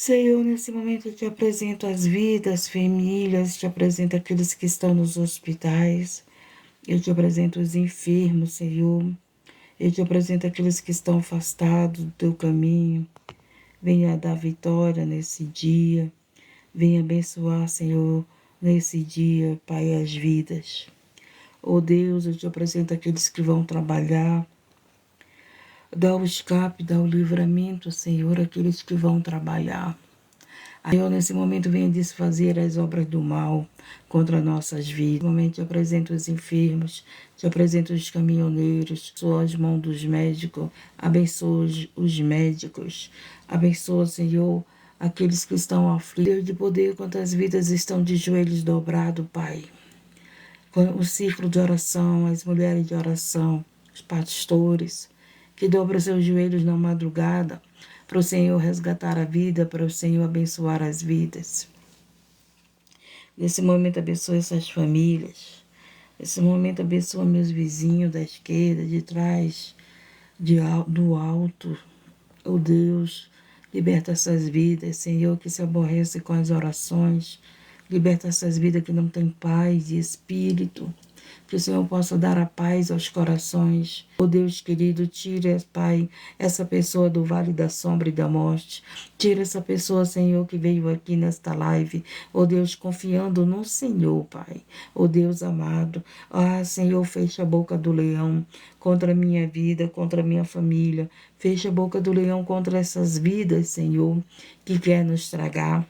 Senhor, nesse momento eu te apresento as vidas, famílias, te apresento aqueles que estão nos hospitais, eu te apresento os enfermos, Senhor, eu te apresento aqueles que estão afastados do teu caminho. Venha dar vitória nesse dia, venha abençoar, Senhor, nesse dia, Pai, as vidas. Oh Deus, eu te apresento aqueles que vão trabalhar, dá o escape, dá o livramento, Senhor, aqueles que vão trabalhar. Senhor, nesse momento venha desfazer as obras do mal contra nossas vidas. Nesse momento te apresento os enfermos, te apresento os caminhoneiros, abençoa as mãos dos médicos, abençoa os médicos, abençoa, Senhor, aqueles que estão aflitos. Deus de poder, quantas vidas estão de joelhos dobrados, Pai. O círculo de oração, as mulheres de oração, os pastores, que dobram seus joelhos na madrugada, para o Senhor resgatar a vida, para o Senhor abençoar as vidas. Nesse momento, abençoa essas famílias. Nesse momento, abençoa meus vizinhos da esquerda, de trás, do alto. Oh Deus, liberta essas vidas, Senhor, que se aborrece com as orações. Liberta essas vidas que não têm paz e espírito. Que o Senhor possa dar a paz aos corações. Oh Deus querido, tira, Pai, essa pessoa do vale da sombra e da morte. Tira essa pessoa, Senhor, que veio aqui nesta live. Oh Deus, confiando no Senhor, Pai. Oh Deus amado. Ah, Senhor, fecha a boca do leão contra a minha vida, contra a minha família. Fecha a boca do leão contra essas vidas, Senhor, que quer nos tragar.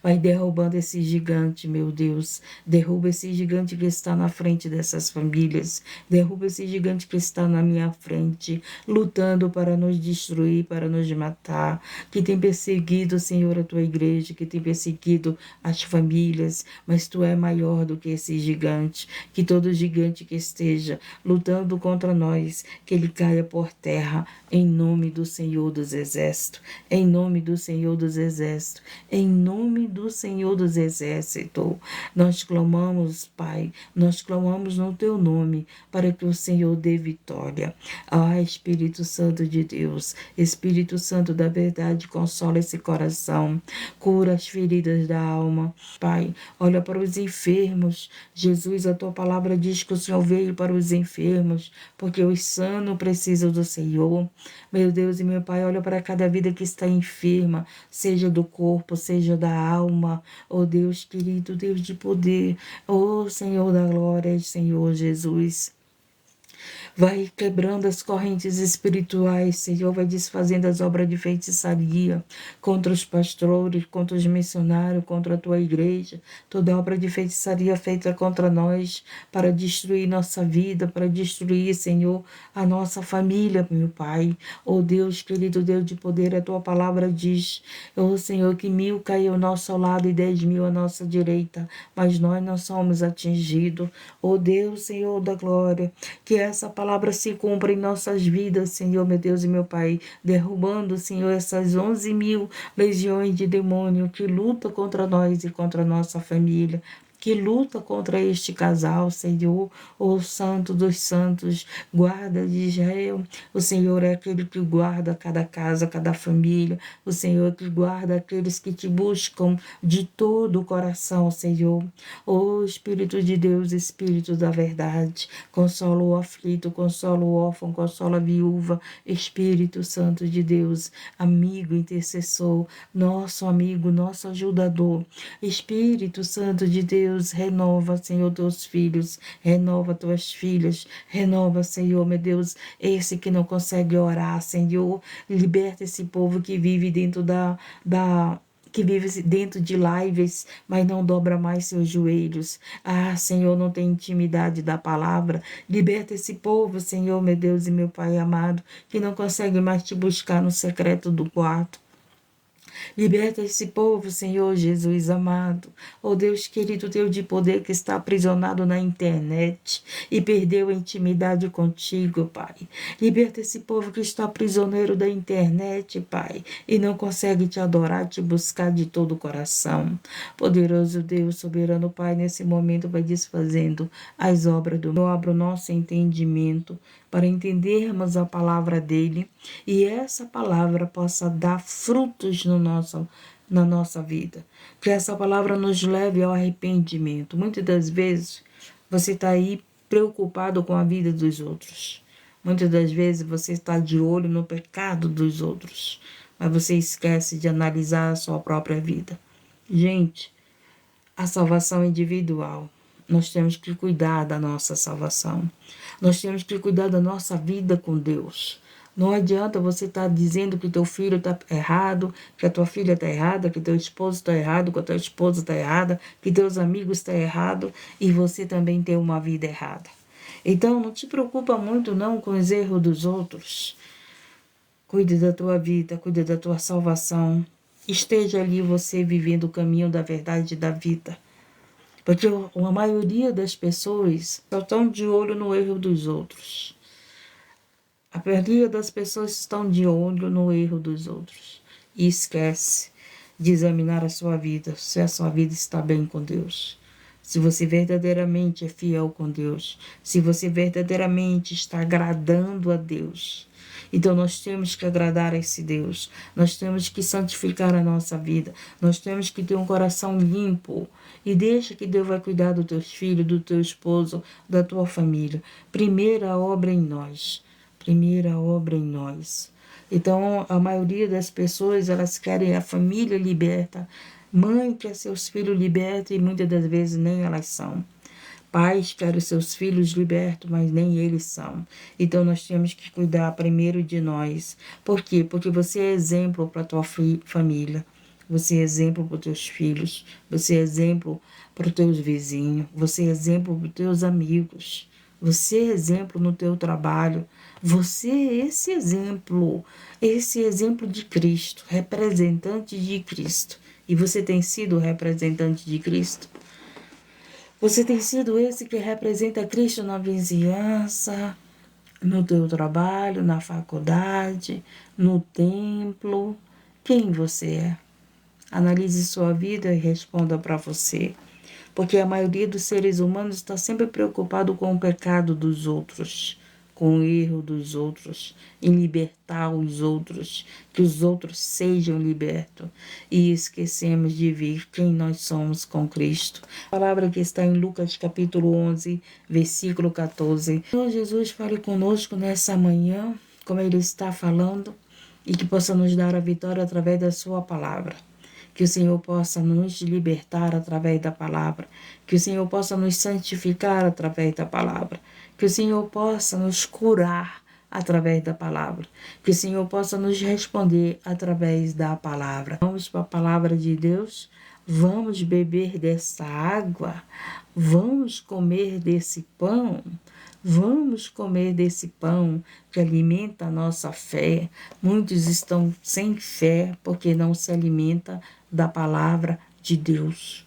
Vai derrubando esse gigante, meu Deus. Derruba esse gigante que está na frente dessas famílias. Derruba esse gigante que está na minha frente, lutando para nos destruir, para nos matar. Que tem perseguido, Senhor, a tua igreja, que tem perseguido as famílias. Mas tu é maior do que esse gigante. Que todo gigante que esteja lutando contra nós, que ele caia por terra, em nome do Senhor dos Exércitos. Em nome do Senhor dos Exércitos. Em nome do Senhor dos Exércitos, nós clamamos, Pai, nós clamamos no Teu nome, para que o Senhor dê vitória. Ah, Espírito Santo de Deus, Espírito Santo da verdade, consola esse coração, cura as feridas da alma. Pai, olha para os enfermos. Jesus, a Tua palavra diz que o Senhor veio para os enfermos, porque os sanos precisam do Senhor. Meu Deus e meu Pai, olha para cada vida que está enferma, seja do corpo, seja da alma. Oh Deus querido, Deus de poder, oh Senhor da glória, Senhor Jesus. Vai quebrando as correntes espirituais, Senhor, vai desfazendo as obras de feitiçaria contra os pastores, contra os missionários, contra a tua igreja, toda obra de feitiçaria feita contra nós, para destruir nossa vida, para destruir, Senhor, a nossa família, meu Pai. Oh Deus, querido Deus de poder, a tua palavra diz, oh Senhor, que 1000 caiu ao nosso lado e 10.000 à nossa direita, mas nós não somos atingidos. Oh Deus, Senhor da glória, que essa palavra se cumpra em nossas vidas, Senhor, meu Deus e meu Pai, derrubando, Senhor, essas 11.000 legiões de demônio que lutam contra nós e contra a nossa família, que luta contra este casal, Senhor, o Santo dos Santos, guarda de Israel. O Senhor é aquele que guarda cada casa, cada família. O Senhor que guarda aqueles que te buscam de todo o coração, Senhor. Ó Espírito de Deus, Espírito da verdade, consola o aflito, consola o órfão, consola a viúva. Espírito Santo de Deus, amigo, intercessor, nosso amigo, nosso ajudador. Espírito Santo de Deus, renova, Senhor, teus filhos, renova tuas filhas, renova, Senhor, meu Deus, esse que não consegue orar, Senhor, liberta esse povo que vive dentro que vive dentro de lives, mas não dobra mais seus joelhos. Ah, Senhor, não tem intimidade da palavra. Liberta esse povo, Senhor, meu Deus e meu Pai amado, que não consegue mais te buscar no secreto do quarto. Liberta esse povo, Senhor Jesus amado. Oh Deus querido, Deus de poder que está aprisionado na internet e perdeu a intimidade contigo, Pai. Liberta esse povo que está prisioneiro da internet, Pai, e não consegue te adorar, te buscar de todo o coração. Poderoso Deus, soberano Pai, nesse momento vai desfazendo as obras do meu. Abra o nosso entendimento para entendermos a palavra dele e essa palavra possa dar frutos na nossa vida. Que essa palavra nos leve ao arrependimento. Muitas das vezes você está aí preocupado com a vida dos outros. Muitas das vezes você está de olho no pecado dos outros, mas você esquece de analisar a sua própria vida. Gente, a salvação é individual. Nós temos que cuidar da nossa salvação. Nós temos que cuidar da nossa vida com Deus. Não adianta você estar dizendo que teu filho está errado, que a tua filha está errada, que teu esposo está errado, que a tua esposa está errada, que teus amigos estão errados e você também tem uma vida errada. Então, não te preocupa muito não com os erros dos outros. Cuide da tua vida, cuide da tua salvação. Esteja ali você vivendo o caminho da verdade e da vida. Porque a maioria das pessoas só estão de olho no erro dos outros. A maioria das pessoas estão de olho no erro dos outros. E esquece de examinar a sua vida, se a sua vida está bem com Deus. Se você verdadeiramente é fiel com Deus. Se você verdadeiramente está agradando a Deus. Então nós temos que agradar a esse Deus. Nós temos que santificar a nossa vida. Nós temos que ter um coração limpo. E deixa que Deus vai cuidar dos teus filhos, do teu esposo, da tua família. Primeira obra em nós. Primeira obra em nós. Então, a maioria das pessoas, elas querem a família liberta. Mãe quer seus filhos libertos e muitas das vezes nem elas são. Pais querem seus filhos libertos, mas nem eles são. Então, nós temos que cuidar primeiro de nós. Por quê? Porque você é exemplo para a tua família. Você é exemplo para os teus filhos. Você é exemplo para os teus vizinhos. Você é exemplo para os teus amigos. Você é exemplo no teu trabalho. Você é esse exemplo de Cristo, representante de Cristo. E você tem sido o representante de Cristo? Você tem sido esse que representa Cristo na vizinhança, no teu trabalho, na faculdade, no templo? Quem você é? Analise sua vida e responda para você. Porque a maioria dos seres humanos está sempre preocupado com o pecado dos outros, com o erro dos outros, em libertar os outros, que os outros sejam libertos. E esquecemos de ver quem nós somos com Cristo. A palavra que está em Lucas capítulo 11, versículo 14. Senhor Jesus, fale conosco nessa manhã, como Ele está falando, e que possa nos dar a vitória através da sua palavra. Que o Senhor possa nos libertar através da palavra. Que o Senhor possa nos santificar através da palavra. Que o Senhor possa nos curar através da palavra. Que o Senhor possa nos responder através da palavra. Vamos para a palavra de Deus. Vamos beber dessa água. Vamos comer desse pão. Vamos comer desse pão que alimenta a nossa fé. Muitos estão sem fé porque não se alimenta da palavra de Deus.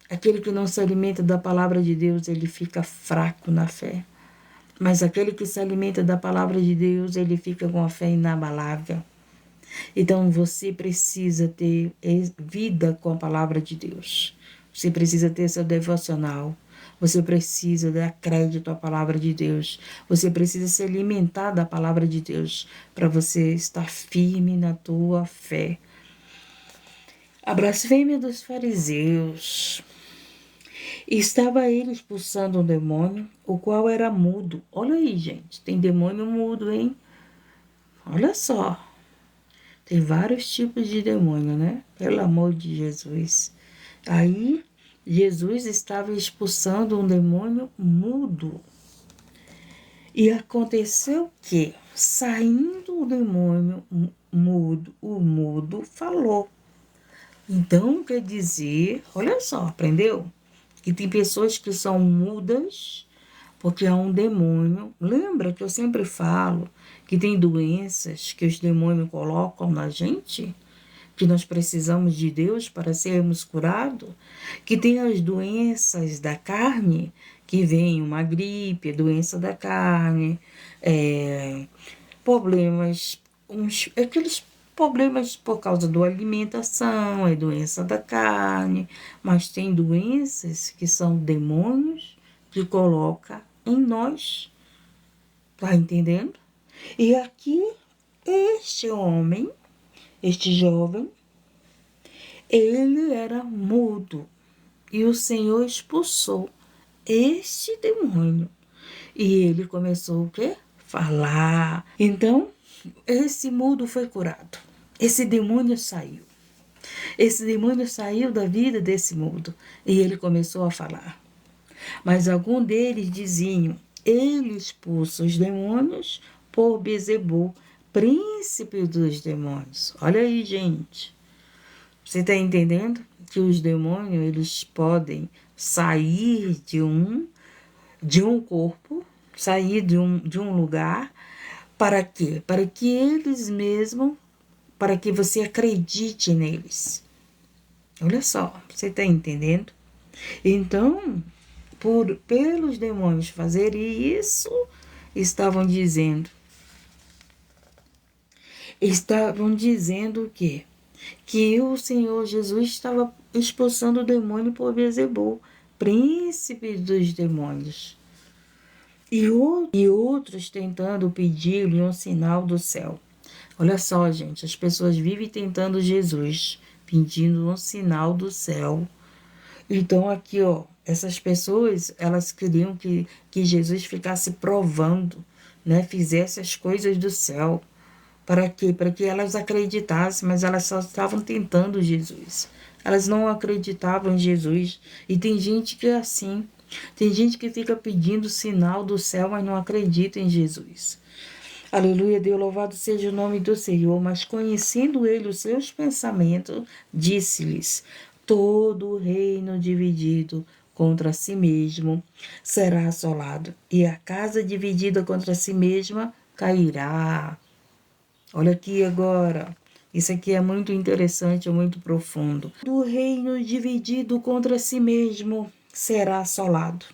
Aquele que não se alimenta da palavra de Deus, ele fica fraco na fé. Mas aquele que se alimenta da palavra de Deus, ele fica com a fé inabalável. Então você precisa ter vida com a palavra de Deus. Você precisa ter seu devocional. Você precisa dar crédito à palavra de Deus. Você precisa se alimentar da palavra de Deus para você estar firme na tua fé. A blasfêmia dos fariseus. Estava ele expulsando um demônio, o qual era mudo. Olha aí, gente, tem demônio mudo, hein? Olha só. Tem vários tipos de demônio, né? Pelo amor de Jesus. Aí, Jesus estava expulsando um demônio mudo. E aconteceu que, saindo o demônio mudo, o mudo falou. Então, quer dizer, olha só, aprendeu? Que tem pessoas que são mudas porque há um demônio. Lembra que eu sempre falo que tem doenças que os demônios colocam na gente? Que nós precisamos de Deus para sermos curados? Que tem as doenças da carne, que vem uma gripe, doença da carne, problemas, aqueles problemas por causa da alimentação, é doença da carne, mas tem doenças que são demônios que coloca em nós. Tá entendendo? E aqui, este homem, este jovem, ele era mudo. E o Senhor expulsou este demônio. E ele começou o quê? Falar. Então, esse mudo foi curado. Esse demônio saiu. Esse demônio saiu da vida desse mudo. E ele começou a falar. Mas algum deles diziam: ele expulsa os demônios por Bezebu, príncipe dos demônios. Olha aí, gente. Você está entendendo que os demônios eles podem sair de um corpo, sair de um lugar, para quê? Para que eles mesmos, para que você acredite neles. Olha só, você está entendendo? Então, pelos demônios fazerem isso, estavam dizendo o quê? Que o Senhor Jesus estava expulsando o demônio por Bezebu, príncipe dos demônios. E outros tentando pedir-lhe um sinal do céu. Olha só, gente, as pessoas vivem tentando Jesus, pedindo um sinal do céu. Então, aqui, ó, essas pessoas, elas queriam que Jesus ficasse provando, né? Fizesse as coisas do céu. Para quê? Para que elas acreditassem, mas elas só estavam tentando Jesus. Elas não acreditavam em Jesus. E tem gente que é assim. Tem gente que fica pedindo sinal do céu, mas não acredita em Jesus. Aleluia, Deus, louvado seja o nome do Senhor. Mas conhecendo ele os seus pensamentos, disse-lhes: todo o reino dividido contra si mesmo será assolado, e a casa dividida contra si mesma cairá. Olha aqui agora. Isso aqui é muito interessante, é muito profundo. Do reino dividido contra si mesmo será assolado,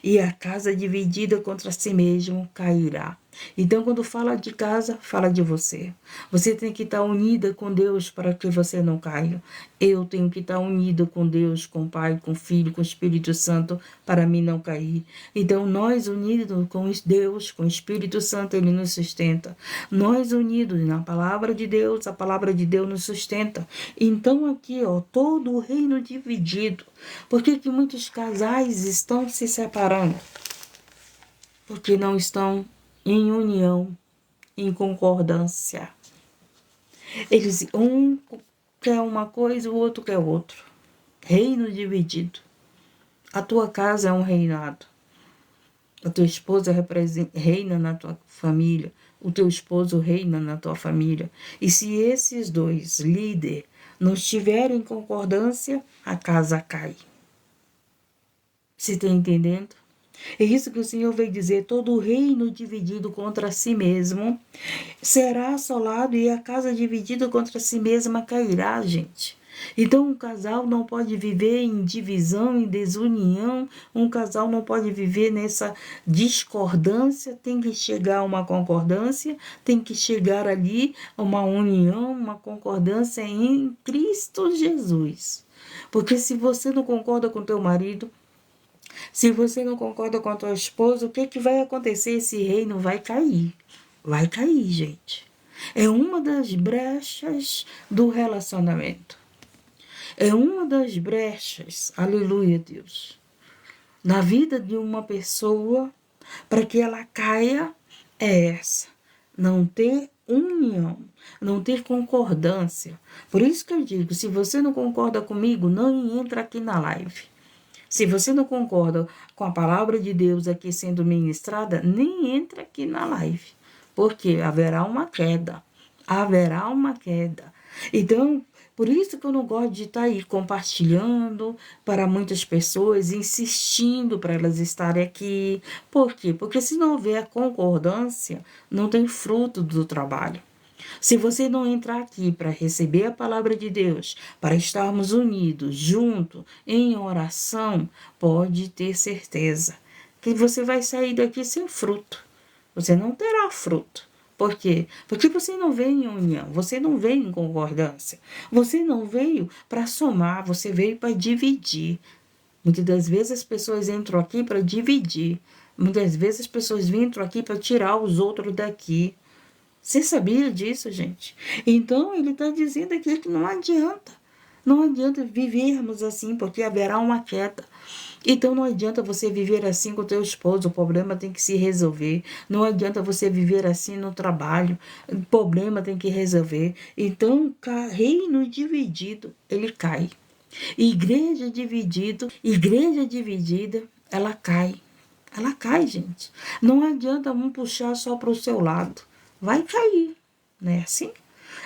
e a casa dividida contra si mesmo cairá. Então, quando fala de casa, fala de você. Você tem que estar unida com Deus para que você não caia. Eu tenho que estar unida com Deus, com o Pai, com o Filho, com o Espírito Santo, para mim não cair. Então, nós unidos com Deus, com o Espírito Santo, Ele nos sustenta. Nós unidos na palavra de Deus, a palavra de Deus nos sustenta. Então, aqui, ó, todo o reino dividido. Por que muitos casais estão se separando? Porque não estão em união, em concordância. Um quer uma coisa, o outro quer outro. Reino dividido. A tua casa é um reinado. A tua esposa reina na tua família. O teu esposo reina na tua família. E se esses dois líderes não estiverem em concordância, a casa cai. Você está entendendo? É isso que o Senhor veio dizer: todo o reino dividido contra si mesmo será assolado, e a casa dividida contra si mesma cairá, gente. Então, um casal não pode viver em divisão, em desunião, um casal não pode viver nessa discordância, tem que chegar a uma concordância, tem que chegar ali a uma união, uma concordância em Cristo Jesus. Porque se você não concorda com teu marido, se você não concorda com a tua esposa, o que vai acontecer? Esse reino vai cair. Vai cair, gente. É uma das brechas do relacionamento. É uma das brechas, aleluia, Deus, na vida de uma pessoa, para que ela caia, é essa: não ter união, não ter concordância. Por isso que eu digo, se você não concorda comigo, não entra aqui na live. Se você não concorda com a palavra de Deus aqui sendo ministrada, nem entra aqui na live, porque haverá uma queda. Haverá uma queda. Então, por isso que eu não gosto de estar aí compartilhando para muitas pessoas, insistindo para elas estarem aqui. Por quê? Porque se não houver concordância, não tem fruto do trabalho. Se você não entrar aqui para receber a palavra de Deus, para estarmos unidos, juntos, em oração, pode ter certeza que você vai sair daqui sem fruto. Você não terá fruto. Por quê? Porque você não veio em união, você não veio em concordância. Você não veio para somar, você veio para dividir. Muitas das vezes as pessoas entram aqui para dividir. Muitas vezes as pessoas entram aqui para tirar os outros daqui. Você sabia disso, gente? Então, ele está dizendo aqui que não adianta. Não adianta vivermos assim, porque haverá uma queda. Então, não adianta você viver assim com o teu esposo, o problema tem que se resolver. Não adianta você viver assim no trabalho, o problema tem que resolver. Então, reino dividido, ele cai. Igreja dividida, ela cai. Ela cai, gente. Não adianta um puxar só para o seu lado. Vai cair, não é assim?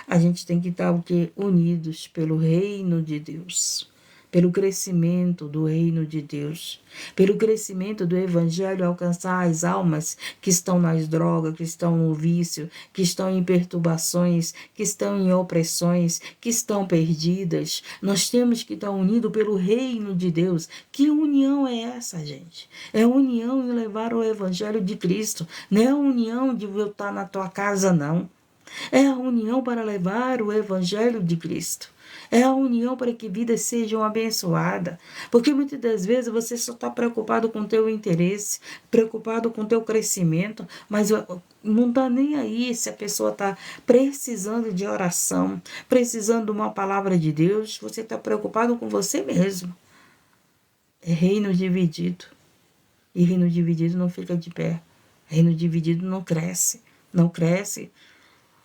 A gente tem que estar o quê? Unidos pelo reino de Deus, pelo crescimento do reino de Deus, pelo crescimento do evangelho, alcançar as almas que estão nas drogas, que estão no vício, que estão em perturbações, que estão em opressões, que estão perdidas. Nós temos que estar unidos pelo reino de Deus. Que união é essa, gente? É união em levar o evangelho de Cristo, não é a união de voltar na tua casa, não. É a união para levar o evangelho de Cristo. É a união para que vidas sejam abençoadas. Porque muitas das vezes você só está preocupado com o teu interesse, preocupado com o teu crescimento, mas não está nem aí se a pessoa está precisando de oração, precisando de uma palavra de Deus. Você está preocupado com você mesmo. É reino dividido. E reino dividido não fica de pé. Reino dividido não cresce. Não cresce.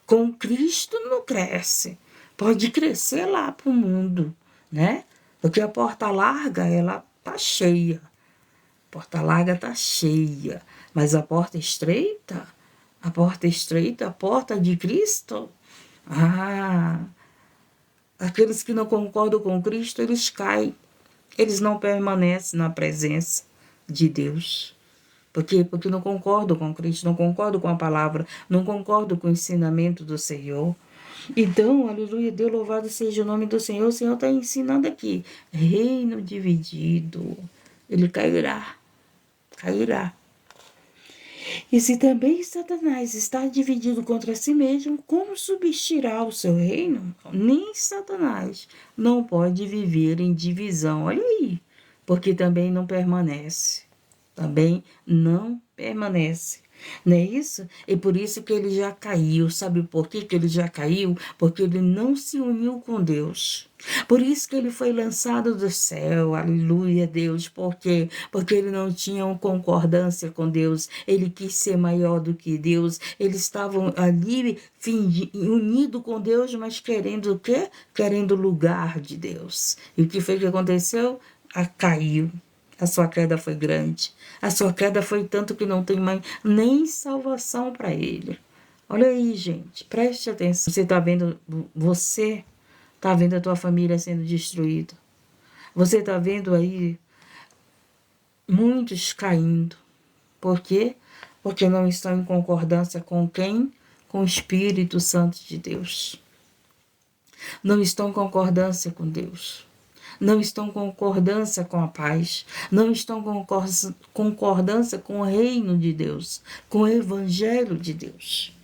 Com Cristo não cresce. Pode crescer lá para o mundo, né? Porque a porta larga, ela tá cheia. A porta larga tá cheia. Mas a porta estreita, a porta de Cristo, aqueles que não concordam com Cristo, eles caem. Eles não permanecem na presença de Deus. Por quê? Porque não concordo com Cristo, não concordo com a palavra, não concordo com o ensinamento do Senhor. Então, aleluia, Deus louvado seja o nome do Senhor. O Senhor está ensinando aqui. Reino dividido, ele cairá, cairá. E se também Satanás está dividido contra si mesmo, como subsistirá o seu reino? Nem Satanás não pode viver em divisão. Olha aí, porque também não permanece. Também não permanece. Não é isso? E por isso que ele já caiu. Sabe por que ele já caiu? Porque ele não se uniu com Deus. Por isso que ele foi lançado do céu. Aleluia, Deus. Por quê? Porque ele não tinha uma concordância com Deus. Ele quis ser maior do que Deus. Eles estavam ali unidos com Deus, mas querendo o quê? Querendo o lugar de Deus. E o que foi que aconteceu? Caiu. A sua queda foi grande. A sua queda foi tanto que não tem mais nem salvação para ele. Olha aí, gente. Preste atenção. Você está vendo a tua família sendo destruída. Você está vendo aí muitos caindo. Por quê? Porque não estão em concordância com quem? Com o Espírito Santo de Deus. Não estão em concordância com Deus. Não estão em concordância com a paz, não estão em concordância com o reino de Deus, com o evangelho de Deus.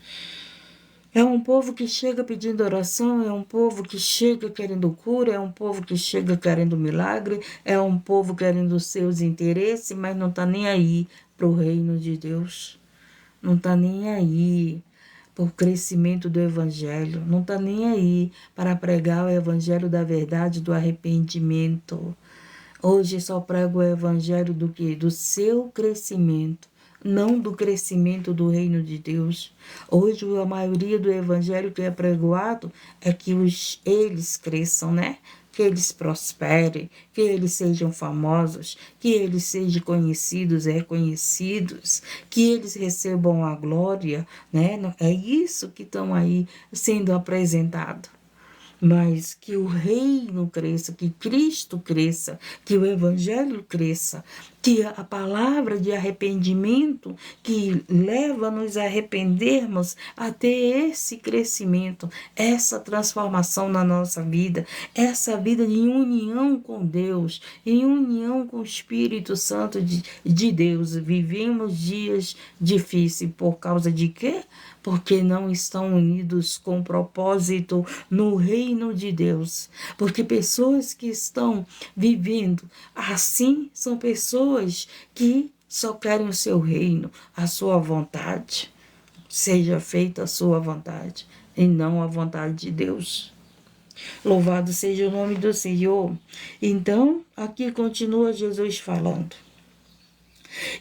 É um povo que chega pedindo oração, é um povo que chega querendo cura, é um povo que chega querendo milagre, é um povo querendo seus interesses, mas não está nem aí para o reino de Deus. Não está nem aí por crescimento do evangelho, não está nem aí para pregar o evangelho da verdade, do arrependimento. Hoje só prego o evangelho do quê? Do seu crescimento, não do crescimento do reino de Deus. Hoje a maioria do evangelho que é pregoado é que eles cresçam, né? Que eles prosperem, que eles sejam famosos, que eles sejam conhecidos, reconhecidos, que eles recebam a glória, né? É isso que estão aí sendo apresentado. Mas que o reino cresça, que Cristo cresça, que o evangelho cresça, que a palavra de arrependimento que leva a nos arrependermos a ter esse crescimento, essa transformação na nossa vida, essa vida em união com Deus, em união com o Espírito Santo de Deus. Vivemos dias difíceis por causa de quê? Porque não estão unidos com propósito no reino de Deus. Porque pessoas que estão vivendo assim são pessoas que só querem o seu reino, a sua vontade. Seja feita a sua vontade e não a vontade de Deus. Louvado seja o nome do Senhor. Então, aqui continua Jesus falando.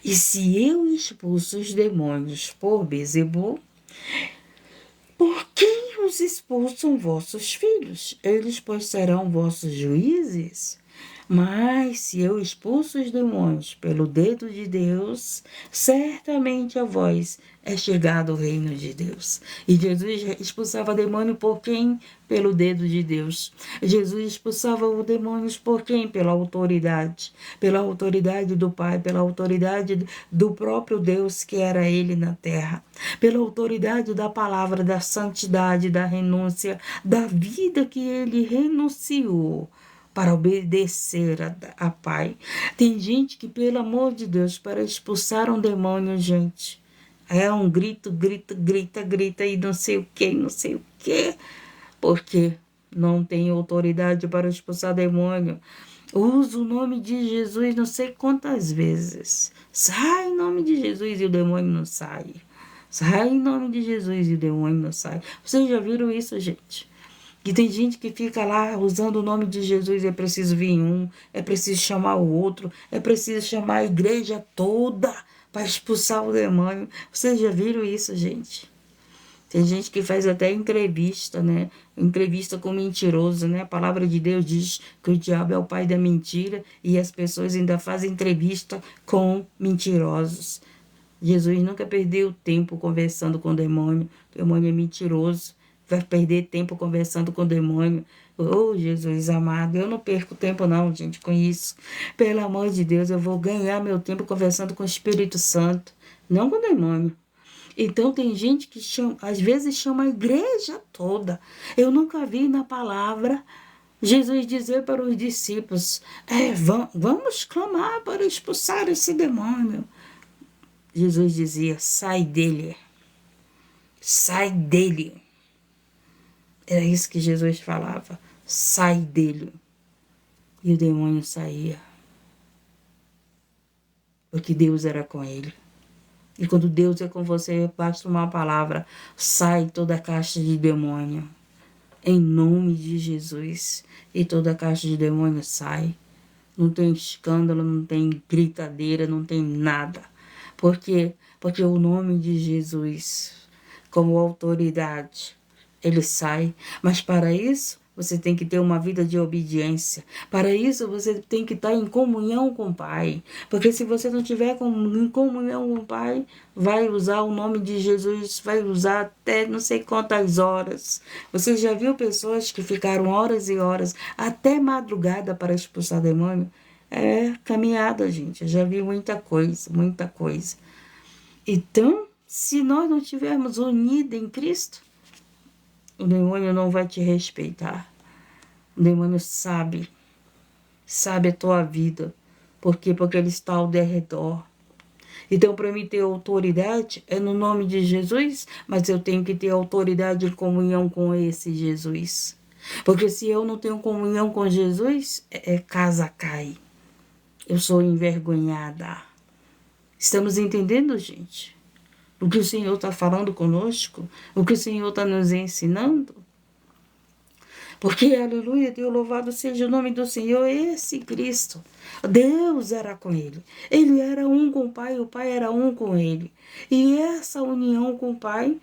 E se eu expulso os demônios por Beelzebul, por quem os expulsam vossos filhos? Eles, pois, serão vossos juízes? Mas se eu expulso os demônios pelo dedo de Deus, certamente a vós é chegado o reino de Deus. E Jesus expulsava demônio por quem? Pelo dedo de Deus. Jesus expulsava os demônios por quem? Pela autoridade. Pela autoridade do Pai, pela autoridade do próprio Deus que era Ele na terra. Pela autoridade da palavra, da santidade, da renúncia, da vida que Ele renunciou para obedecer a Pai. Tem gente que, pelo amor de Deus, para expulsar um demônio, gente, é um grito, grita e não sei o que, porque não tem autoridade para expulsar demônio. Usa o nome de Jesus não sei quantas vezes. Sai em nome de Jesus e o demônio não sai. Sai em nome de Jesus e o demônio não sai. Vocês já viram isso, gente? Que tem gente que fica lá usando o nome de Jesus, é preciso vir um, é preciso chamar o outro, é preciso chamar a igreja toda para expulsar o demônio. Vocês já viram isso, gente? Tem gente que faz até entrevista, né? Entrevista com mentiroso, né? A palavra de Deus diz que o diabo é o pai da mentira e as pessoas ainda fazem entrevista com mentirosos. Jesus nunca perdeu tempo conversando com o demônio. O demônio é mentiroso. Vai perder tempo conversando com o demônio. Oh, Jesus amado, eu não perco tempo não, gente, com isso. Pelo amor de Deus, eu vou ganhar meu tempo conversando com o Espírito Santo, não com o demônio. Então tem gente que chama, às vezes chama a igreja toda. Eu nunca vi na palavra Jesus dizer para os discípulos, vamos clamar para expulsar esse demônio. Jesus dizia, sai dele. Sai dele. Era isso que Jesus falava. Sai dele. E o demônio saía. Porque Deus era com ele. E quando Deus é com você, basta uma palavra. Sai toda a caixa de demônio. Em nome de Jesus. E toda a caixa de demônio sai. Não tem escândalo, não tem gritadeira, não tem nada. Por quê? Porque o nome de Jesus, como autoridade, ele sai. Mas para isso, você tem que ter uma vida de obediência. Para isso, você tem que estar em comunhão com o Pai. Porque se você não tiver em comunhão com o Pai, vai usar o nome de Jesus, vai usar até não sei quantas horas. Você já viu pessoas que ficaram horas e horas, até madrugada, para expulsar demônio? É caminhada, gente. Eu já vi muita coisa, muita coisa. Então, se nós não estivermos unidos em Cristo, o demônio não vai te respeitar. O demônio sabe a tua vida. Por quê? Porque ele está ao derredor. Então, para mim ter autoridade, é no nome de Jesus, mas eu tenho que ter autoridade em comunhão com esse Jesus. Porque se eu não tenho comunhão com Jesus, casa cai. Eu sou envergonhada. Estamos entendendo, gente? O que o Senhor está falando conosco? O que o Senhor está nos ensinando? Porque, aleluia, Deus louvado seja o nome do Senhor, esse Cristo. Deus era com ele. Ele era um com o Pai, o Pai era um com ele. E essa união com o Pai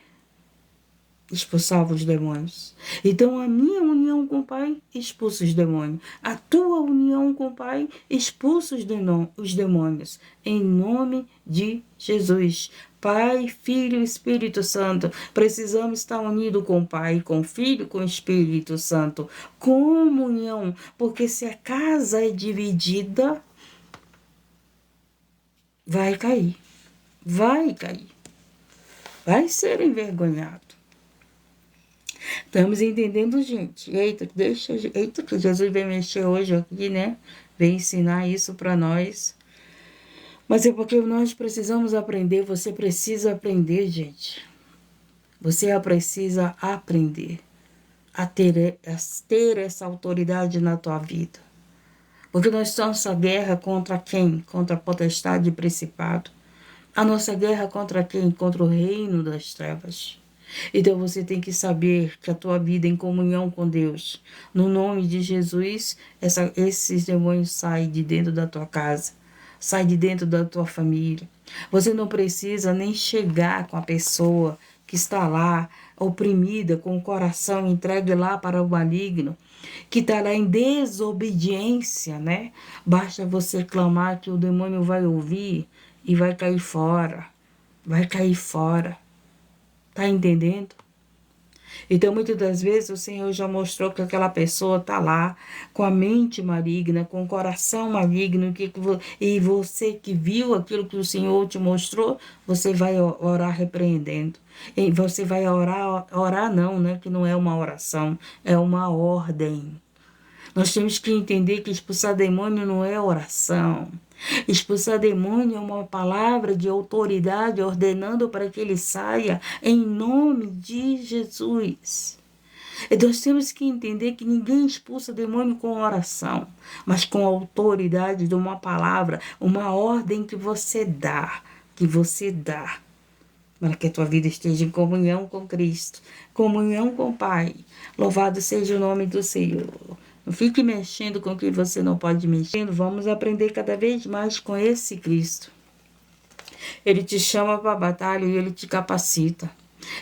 expulsava os demônios. Então, a minha união com o Pai expulsa os demônios. A tua união com o Pai expulsa os demônios. Em nome de Jesus. Pai, Filho e Espírito Santo. Precisamos estar unidos com o Pai, com o Filho, com o Espírito Santo. Comunhão. Porque se a casa é dividida, vai cair. Vai cair. Vai ser envergonhado. Estamos entendendo, gente. Eita, que Jesus vem mexer hoje aqui, né? Vem ensinar isso para nós. Mas é porque nós precisamos aprender. Você precisa aprender, gente. Você precisa aprender a ter essa autoridade na tua vida. Porque nós nossa guerra contra quem? Contra a potestade e principado. A nossa guerra contra quem? Contra o reino das trevas. Então você tem que saber que a tua vida em comunhão com Deus, no nome de Jesus, esses demônios saem de dentro da tua casa, saem de dentro da tua família. Você não precisa nem chegar com a pessoa que está lá, oprimida, com o coração entregue lá para o maligno, que está lá em desobediência, né? Basta você clamar que o demônio vai ouvir e vai cair fora. Vai cair fora. Tá entendendo? Então, muitas das vezes, o Senhor já mostrou que aquela pessoa está lá com a mente maligna, com o coração maligno, e você que viu aquilo que o Senhor te mostrou, você vai orar repreendendo. E você vai orar não, né? Que não é uma oração, é uma ordem. Nós temos que entender que expulsar demônio não é oração. Expulsar demônio é uma palavra de autoridade ordenando para que ele saia em nome de Jesus. E nós temos que entender que ninguém expulsa demônio com oração, mas com a autoridade de uma palavra, uma ordem que você dá, para que a tua vida esteja em comunhão com Cristo, comunhão com o Pai. Louvado seja o nome do Senhor. Não fique mexendo com o que você não pode mexer. Vamos aprender cada vez mais com esse Cristo. Ele te chama para a batalha e ele te capacita.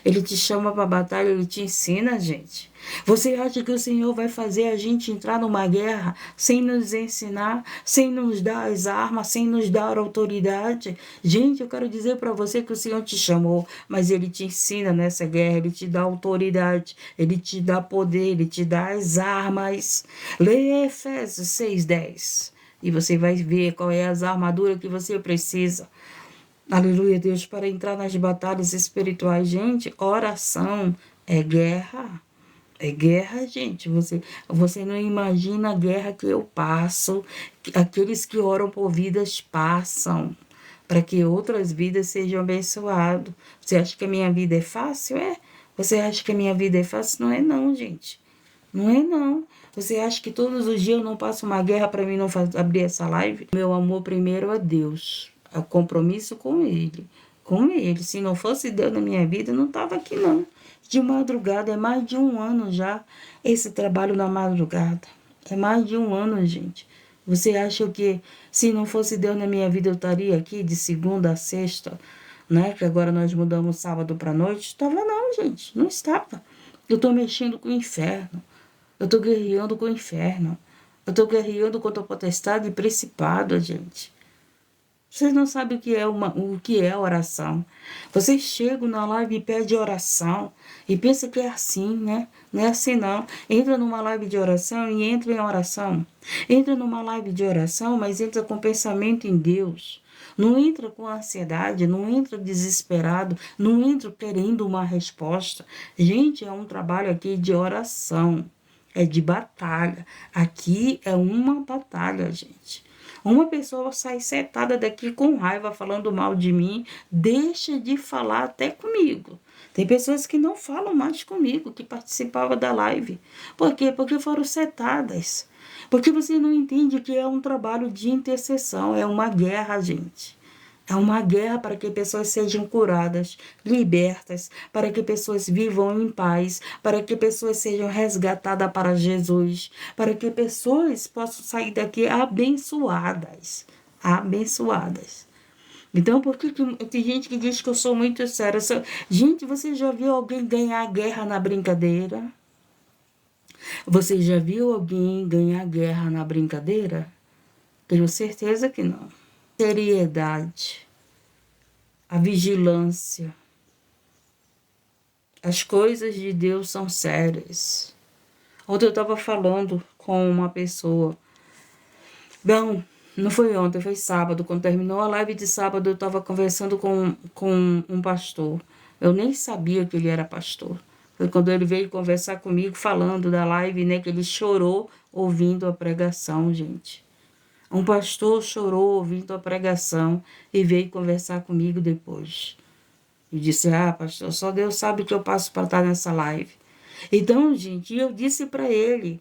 Ele te chama para a batalha, ele te ensina, gente. Você acha que o Senhor vai fazer a gente entrar numa guerra sem nos ensinar, sem nos dar as armas, sem nos dar autoridade? Gente, eu quero dizer para você que o Senhor te chamou, mas ele te ensina nessa guerra, ele te dá autoridade, ele te dá poder, ele te dá as armas. Leia Efésios 6:10 e você vai ver qual é as armaduras que você precisa. Aleluia, Deus, para entrar nas batalhas espirituais. Gente, oração é guerra. É guerra, gente. Você não imagina a guerra que eu passo, que aqueles que oram por vidas passam, para que outras vidas sejam abençoadas. Você acha que a minha vida é fácil? É? Você acha que a minha vida é fácil? Não é não, gente. Não é não. Você acha que todos os dias eu não passo uma guerra para mim não abrir essa live? Meu amor primeiro é Deus. É o compromisso com Ele. Com Ele. Se não fosse Deus na minha vida, eu não estava aqui não. De madrugada, é mais de 1 ano já esse trabalho na madrugada. É mais de 1 ano, gente. Você acha que se não fosse Deus na minha vida, eu estaria aqui de segunda a sexta, né? Que agora nós mudamos sábado para noite? Estava não, gente. Não estava. Eu estou mexendo com o inferno. Eu estou guerreando com o inferno. Eu estou guerreando contra a potestade e principado, gente. Vocês não sabem o que é oração. Vocês chegam na live e pedem oração e pensam que é assim, né? Não é assim não. Entra numa live de oração e entra em oração. Entra numa live de oração, mas entra com pensamento em Deus. Não entra com ansiedade, não entra desesperado, não entra querendo uma resposta. Gente, é um trabalho aqui de oração, é de batalha. Aqui é uma batalha, gente. Uma pessoa sai setada daqui com raiva, falando mal de mim, deixa de falar até comigo. Tem pessoas que não falam mais comigo, que participavam da live. Por quê? Porque foram setadas. Porque você não entende que é um trabalho de intercessão, é uma guerra, gente. É uma guerra para que pessoas sejam curadas, libertas, para que pessoas vivam em paz, para que pessoas sejam resgatadas para Jesus, para que pessoas possam sair daqui abençoadas. Abençoadas. Então, por que tem gente que diz que eu sou muito séria? Gente, você já viu alguém ganhar guerra na brincadeira? Você já viu alguém ganhar guerra na brincadeira? Tenho certeza que não. Seriedade, a vigilância. As coisas de Deus são sérias. Ontem eu estava falando com uma pessoa. Não foi ontem, foi sábado. Quando terminou a live de sábado, eu estava conversando com um pastor. Eu nem sabia que ele era pastor. Foi quando ele veio conversar comigo, falando da live, né? Que ele chorou ouvindo a pregação, gente. Um pastor chorou ouvindo a pregação e veio conversar comigo depois. E disse, pastor, só Deus sabe que eu passo para estar nessa live. Então, gente, eu disse para ele,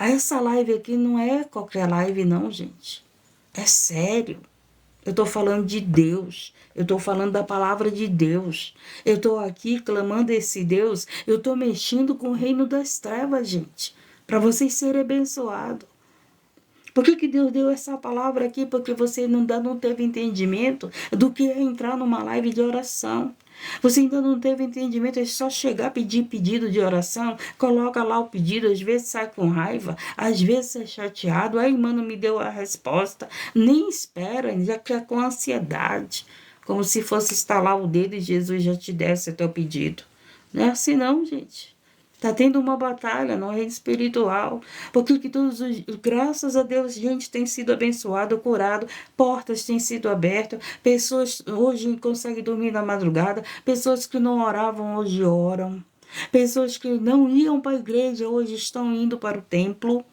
Essa live aqui não é qualquer live, não, gente. É sério. Eu estou falando de Deus. Eu estou falando da palavra de Deus. Eu estou aqui clamando esse Deus. Eu estou mexendo com o reino das trevas, gente. Para vocês serem abençoados. Por que Deus deu essa palavra aqui? Porque você ainda não teve entendimento do que é entrar numa live de oração. Você ainda não teve entendimento, é só chegar pedir pedido de oração, coloca lá o pedido, às vezes sai com raiva, às vezes é chateado, aí mano me deu a resposta, nem espera, já quer com ansiedade, como se fosse estalar o dedo e Jesus já te desse o teu pedido. Não é assim não, gente. Está tendo uma batalha no reino espiritual, porque graças a Deus, gente tem sido abençoado, curado, portas têm sido abertas, pessoas hoje conseguem dormir na madrugada, pessoas que não oravam hoje oram, pessoas que não iam para a igreja hoje estão indo para o templo,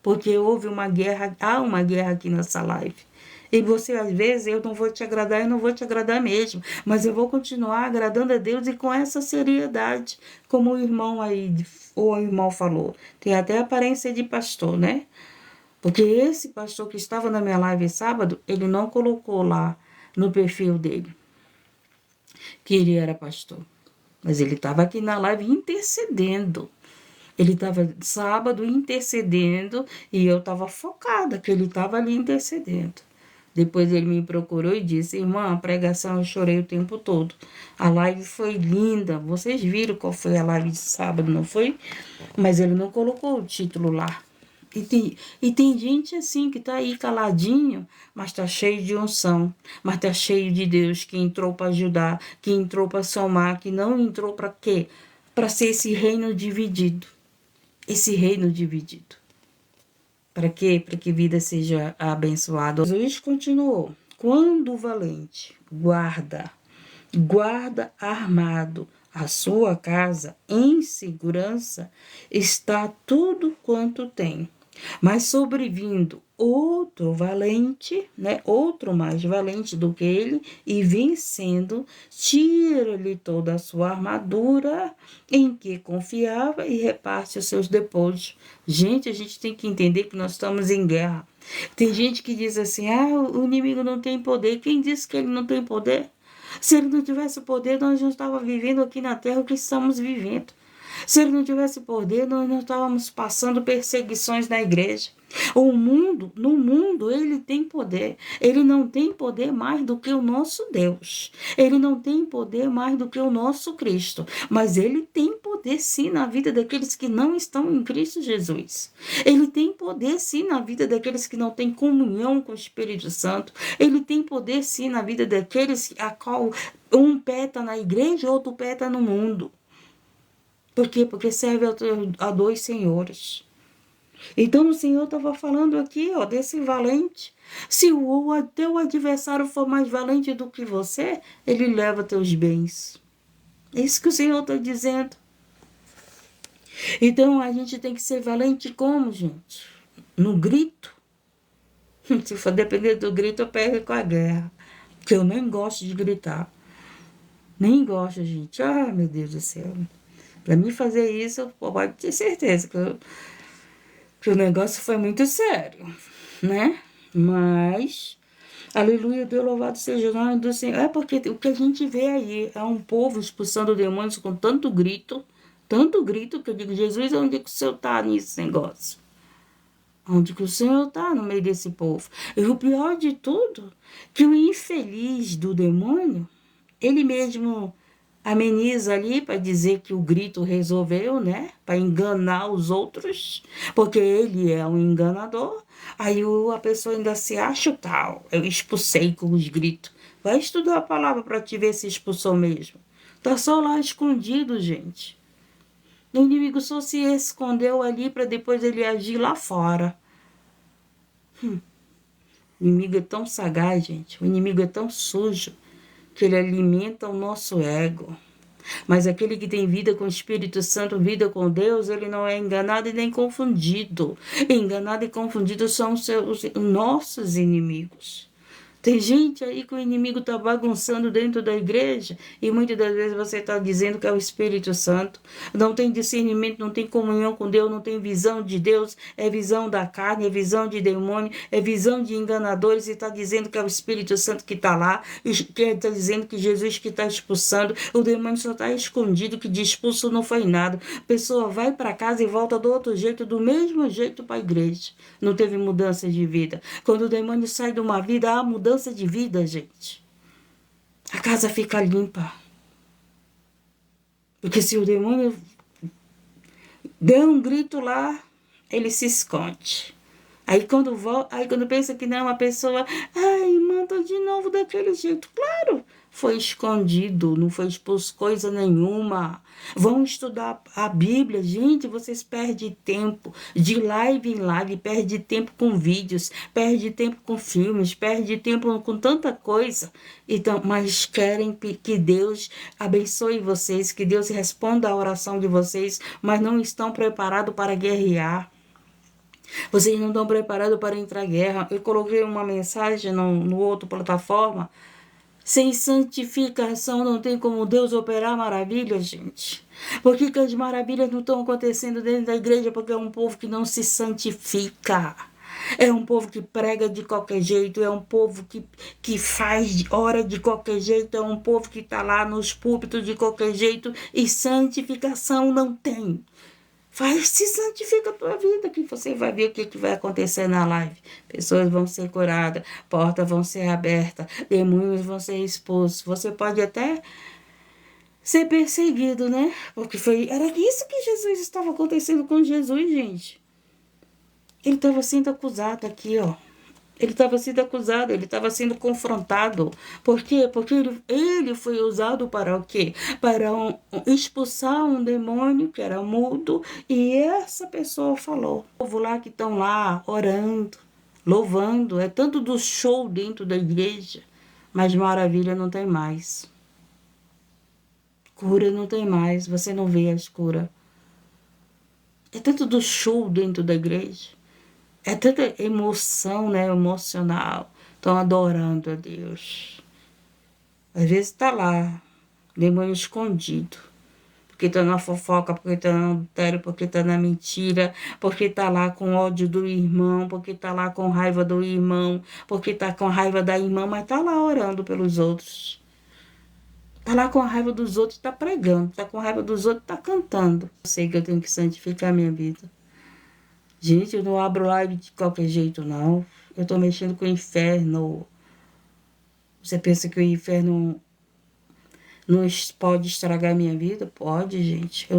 porque houve uma guerra, há uma guerra aqui nessa live. E você, às vezes, eu não vou te agradar, eu não vou te agradar mesmo. Mas eu vou continuar agradando a Deus e com essa seriedade, como o irmão aí, ou o irmão falou. Tem até aparência de pastor, né? Porque esse pastor que estava na minha live sábado, ele não colocou lá no perfil dele que ele era pastor. Mas ele estava aqui na live intercedendo. Ele estava sábado intercedendo e eu estava focada que ele estava ali intercedendo. Depois ele me procurou e disse, irmã, a pregação eu chorei o tempo todo. A live foi linda. Vocês viram qual foi a live de sábado, não foi? Mas ele não colocou o título lá. E tem gente assim que está aí caladinho, mas está cheio de unção, mas está cheio de Deus, que entrou para ajudar, que entrou para somar, que não entrou para quê? Para ser esse reino dividido. Esse reino dividido. Para quê? Para que vida seja abençoada. Jesus continuou. Quando o valente guarda armado a sua casa em segurança, está tudo quanto tem. Mas sobrevindo outro valente, né, outro mais valente do que ele, e vencendo, tira-lhe toda a sua armadura em que confiava e reparte os seus despojos. Gente, a gente tem que entender que nós estamos em guerra. Tem gente que diz assim, o inimigo não tem poder. Quem disse que ele não tem poder? Se ele não tivesse poder, nós não estávamos vivendo aqui na terra o que estamos vivendo. Se ele não tivesse poder, nós não estávamos passando perseguições na igreja. No mundo, ele tem poder. Ele não tem poder mais do que o nosso Deus. Ele não tem poder mais do que o nosso Cristo. Mas ele tem poder sim na vida daqueles que não estão em Cristo Jesus. Ele tem poder sim na vida daqueles que não têm comunhão com o Espírito Santo. Ele tem poder sim na vida daqueles a qual um pé está na igreja, outro pé está no mundo. Por quê? Porque serve a dois senhores. Então o Senhor estava falando aqui, desse valente. Se o teu adversário for mais valente do que você, ele leva teus bens. É isso que o Senhor está dizendo. Então a gente tem que ser valente como, gente? No grito. Se for depender do grito, eu pego com a guerra. Porque eu nem gosto de gritar. Nem gosto, gente. Meu Deus do céu. Para mim fazer isso, pode ter certeza que o negócio foi muito sério, né? Mas, aleluia, Deus louvado seja o nome do Senhor. É porque o que a gente vê aí é um povo expulsando demônios com tanto grito, que eu digo, Jesus, onde que o Senhor está nesse negócio? Onde que o Senhor está no meio desse povo? E o pior de tudo, que o infeliz do demônio, ele mesmo ameniza ali para dizer que o grito resolveu, né? Para enganar os outros, porque ele é um enganador. Aí a pessoa ainda se acha tal. Eu expulsei com os gritos. Vai estudar a palavra para te ver se expulsou mesmo. Tá só lá escondido, gente. O inimigo só se escondeu ali para depois ele agir lá fora. O inimigo é tão sagaz, gente. O inimigo é tão sujo que ele alimenta o nosso ego. Mas aquele que tem vida com o Espírito Santo, vida com Deus, ele não é enganado e nem confundido. Enganado e confundido são os nossos inimigos. Tem gente aí que o inimigo está bagunçando dentro da igreja e muitas das vezes você está dizendo que é o Espírito Santo. Não tem discernimento, não tem comunhão com Deus, não tem visão de Deus, é visão da carne, é visão de demônio, é visão de enganadores e está dizendo que é o Espírito Santo que está lá, que está dizendo que Jesus que está expulsando, o demônio só está escondido, que de expulso não foi nada. A pessoa vai para casa e volta do outro jeito, do mesmo jeito para a igreja. Não teve mudança de vida. Quando o demônio sai de uma vida, há mudança de vida, gente. A casa fica limpa. Porque se o demônio der um grito lá, ele se esconde. Aí quando pensa que não é uma pessoa, ai, manda de novo daquele jeito. Claro, foi escondido, não foi expulso coisa nenhuma. Vão estudar a Bíblia, gente, vocês perdem tempo de live em live, perdem tempo com vídeos, perdem tempo com filmes, perdem tempo com tanta coisa. Então, mas querem que Deus abençoe vocês, que Deus responda a oração de vocês, mas não estão preparados para guerrear. Vocês não estão preparados para entrar em guerra. Eu coloquei uma mensagem no outro plataforma. Sem santificação não tem como Deus operar maravilhas, gente. Por que as maravilhas não estão acontecendo dentro da igreja? Porque é um povo que não se santifica. É um povo que prega de qualquer jeito, é um povo que faz hora de qualquer jeito, é um povo que está lá nos púlpitos de qualquer jeito e santificação não tem. Vai, se santifica a tua vida, que você vai ver o que vai acontecer na live. Pessoas vão ser curadas, portas vão ser abertas, demônios vão ser expulsos. Você pode até ser perseguido, né? Porque era isso que Jesus estava acontecendo com Jesus, gente. Ele estava sendo acusado aqui, ó. Ele estava sendo acusado, ele estava sendo confrontado. Por quê? Porque ele foi usado para o quê? Para expulsar um demônio que era mudo. E essa pessoa falou. O povo lá que estão lá orando, louvando. É tanto do show dentro da igreja. Mas maravilha não tem mais. Cura não tem mais. Você não vê as curas. É tanto do show dentro da igreja. É tanta emoção, né? Emocional. Estão adorando a Deus. Às vezes está lá, demônio escondido. Porque está na fofoca, porque está no adultério, porque está na mentira, porque está lá com ódio do irmão, porque está lá com raiva do irmão, porque está com raiva da irmã, mas está lá orando pelos outros. Está lá com a raiva dos outros, está pregando. Está com raiva dos outros, está cantando. Eu sei que eu tenho que santificar a minha vida. Gente, eu não abro live de qualquer jeito, não. Eu tô mexendo com o inferno. Você pensa que o inferno não pode estragar a minha vida? Pode, gente. Eu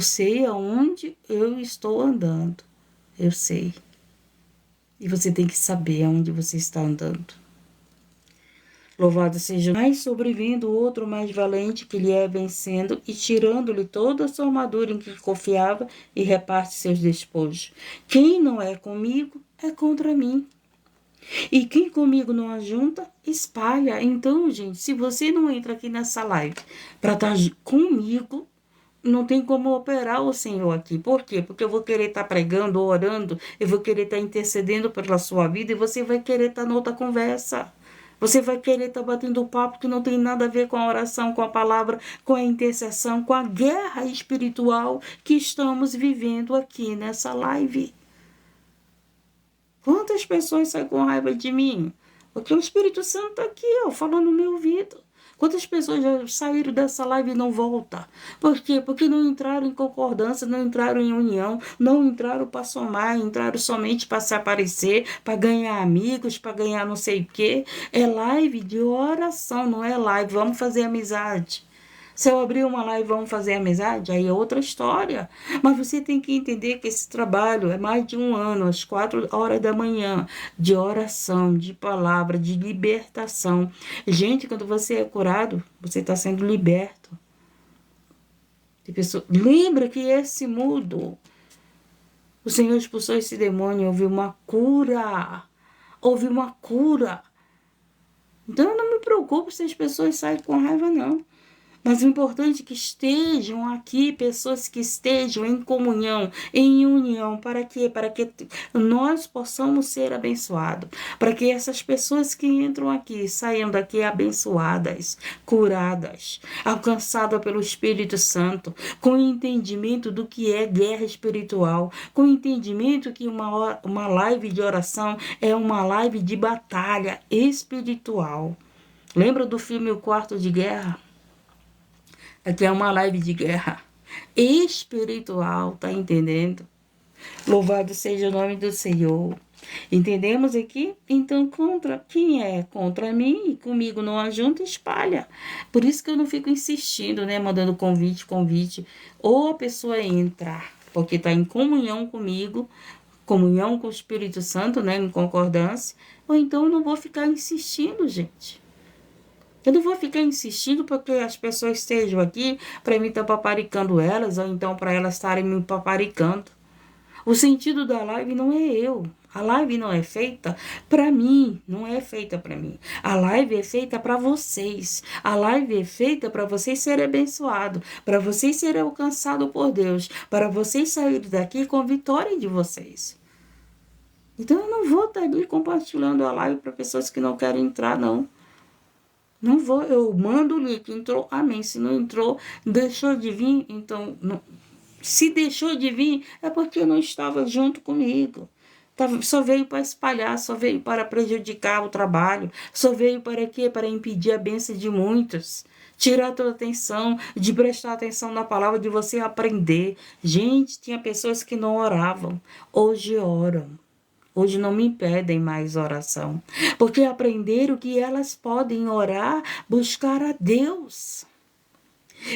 sei aonde eu estou andando. Eu sei. E você tem que saber aonde você está andando. Louvado seja mais sobrevivendo o outro mais valente que lhe é vencendo e tirando-lhe toda a sua armadura em que confiava e reparte seus despojos. Quem não é comigo é contra mim. E quem comigo não ajunta, espalha. Então, gente, se você não entra aqui nessa live para estar comigo, não tem como operar o Senhor aqui. Por quê? Porque eu vou querer estar pregando, orando, eu vou querer estar intercedendo pela sua vida e você vai querer estar noutra conversa. Você vai querer estar batendo papo que não tem nada a ver com a oração, com a palavra, com a intercessão, com a guerra espiritual que estamos vivendo aqui nessa live. Quantas pessoas saem com raiva de mim? Porque o Espírito Santo está aqui, ó, falando no meu ouvido. Quantas pessoas já saíram dessa live e não voltam? Por quê? Porque não entraram em concordância, não entraram em união, não entraram para somar, entraram somente para se aparecer, para ganhar amigos, para ganhar não sei o quê. É live de oração, não é live, vamos fazer amizade. Se eu abrir uma live e vamos fazer amizade, aí é outra história. Mas você tem que entender que esse trabalho é mais de 1 ano, às 4 horas da manhã, de oração, de palavra, de libertação. Gente, quando você é curado, você está sendo liberto. Lembra que esse mudo, o Senhor expulsou esse demônio, houve uma cura. Houve uma cura. Então eu não me preocupo se as pessoas saem com raiva, não. Mas o importante é que estejam aqui pessoas que estejam em comunhão, em união. Para quê? Para que nós possamos ser abençoados. Para que essas pessoas que entram aqui saiam daqui abençoadas, curadas, alcançadas pelo Espírito Santo, com entendimento do que é guerra espiritual, com entendimento que uma live de oração é uma live de batalha espiritual. Lembra do filme O Quarto de Guerra? Aqui é uma live de guerra espiritual, tá entendendo? Louvado seja o nome do Senhor. Entendemos aqui? Então, contra quem é contra mim e comigo não ajunta, espalha. Por isso que eu não fico insistindo, né? Mandando convite. Ou a pessoa entra, porque está em comunhão comigo, comunhão com o Espírito Santo, né? Em concordância. Ou então eu não vou ficar insistindo, gente. Eu não vou ficar insistindo porque as pessoas estejam aqui para mim estar paparicando elas, ou então para elas estarem me paparicando. O sentido da live não é eu. A live não é feita para mim, não é feita para mim. A live é feita para vocês. A live é feita para vocês serem abençoados, para vocês serem alcançados por Deus, para vocês saírem daqui com a vitória de vocês. Então eu não vou estar ali compartilhando a live para pessoas que não querem entrar, não. Não vou, eu mando o link, entrou, amém. Se não entrou, deixou de vir, então, não. Se deixou de vir, é porque não estava junto comigo. Só veio para espalhar, só veio para prejudicar o trabalho, só veio para quê? Para impedir a bênção de muitos. Tirar a tua atenção, de prestar atenção na palavra, de você aprender. Gente, tinha pessoas que não oravam, hoje oram. Hoje não me pedem mais oração, porque aprenderam que elas podem orar, buscar a Deus.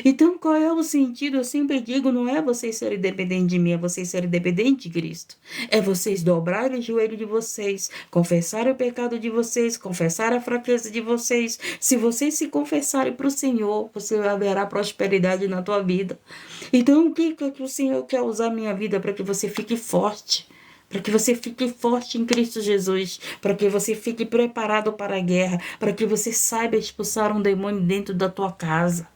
Então, qual é o sentido? Eu sempre digo, não é vocês serem dependentes de mim, é vocês serem dependentes de Cristo. É vocês dobrarem o joelho de vocês, confessarem o pecado de vocês, confessar a fraqueza de vocês. Se vocês se confessarem para o Senhor, você haverá prosperidade na tua vida. Então, o que o Senhor quer usar a minha vida para que você fique forte? Para que você fique forte em Cristo Jesus, para que você fique preparado para a guerra, para que você saiba expulsar um demônio dentro da tua casa.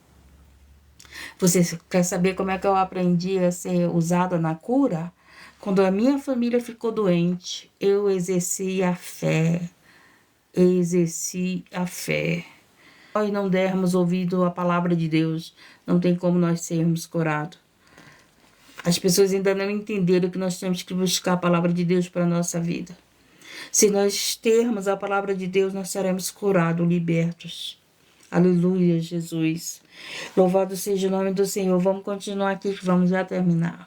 Você quer saber como é que eu aprendi a ser usada na cura? Quando a minha família ficou doente, eu exerci a fé. Nós não dermos ouvido à palavra de Deus, não tem como nós sermos curados. As pessoas ainda não entenderam que nós temos que buscar a palavra de Deus para a nossa vida. Se nós termos a palavra de Deus, nós seremos curados, libertos. Aleluia, Jesus. Louvado seja o nome do Senhor. Vamos continuar aqui que vamos já terminar.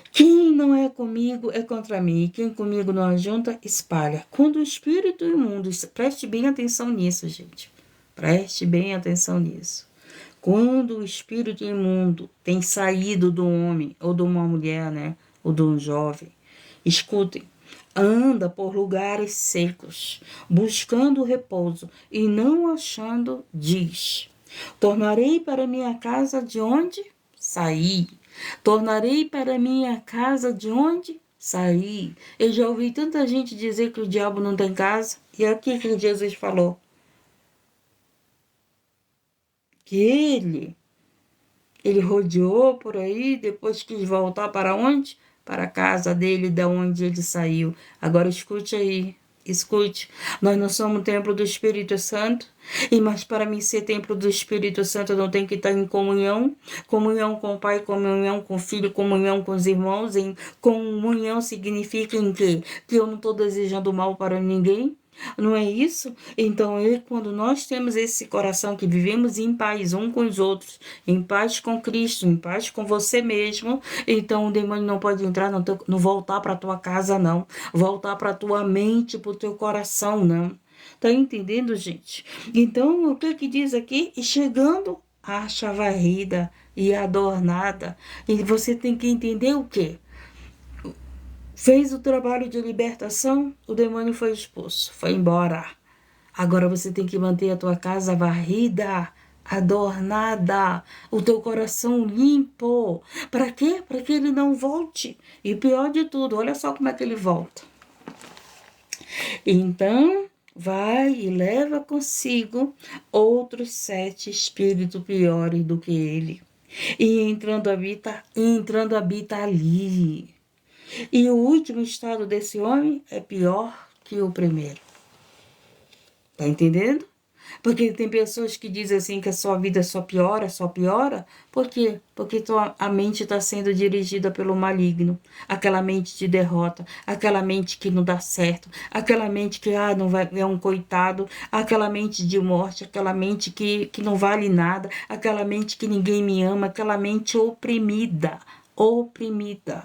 Quem não é comigo é contra mim. Quem comigo não ajunta, espalha. Quando o espírito imundo... Preste bem atenção nisso, gente. Preste bem atenção nisso. Quando o espírito imundo tem saído do homem, ou de uma mulher, né? Ou de um jovem, escutem, anda por lugares secos, buscando repouso, e não achando, diz: tornarei para minha casa de onde saí. Tornarei para minha casa de onde saí. Eu já ouvi tanta gente dizer que o diabo não tem casa, e aqui que Jesus falou que ele rodeou por aí, depois quis voltar para onde? Para a casa dele, da onde ele saiu. Agora escute aí, escute. Nós não somos templo do Espírito Santo, mas para mim ser templo do Espírito Santo eu não tenho que estar em comunhão. Comunhão com o Pai, comunhão com o Filho, comunhão com os irmãos. Em comunhão significa em quê? Que eu não estou desejando mal para ninguém. Não é isso? Então, quando nós temos esse coração que vivemos em paz um com os outros, em paz com Cristo, em paz com você mesmo, então o demônio não pode entrar, não voltar para tua casa, não. Voltar para tua mente, para o teu coração, não. Tá entendendo, gente? Então, o que diz aqui? E chegando, acha varrida e adornada. E você tem que entender o quê? Fez o trabalho de libertação, o demônio foi expulso, foi embora. Agora você tem que manter a tua casa varrida, adornada, o teu coração limpo. Para quê? Para que ele não volte. E pior de tudo, olha só como é que ele volta. Então, vai e leva consigo outros 7 espíritos piores do que ele. E entrando habita ali. E o último estado desse homem é pior que o primeiro. Tá entendendo? Porque tem pessoas que dizem assim que a sua vida só piora, só piora. Por quê? Porque a mente está sendo dirigida pelo maligno. Aquela mente de derrota, aquela mente que não dá certo, aquela mente que não vai, é um coitado, aquela mente de morte, aquela mente que não vale nada, aquela mente que ninguém me ama, aquela mente oprimida. Oprimida.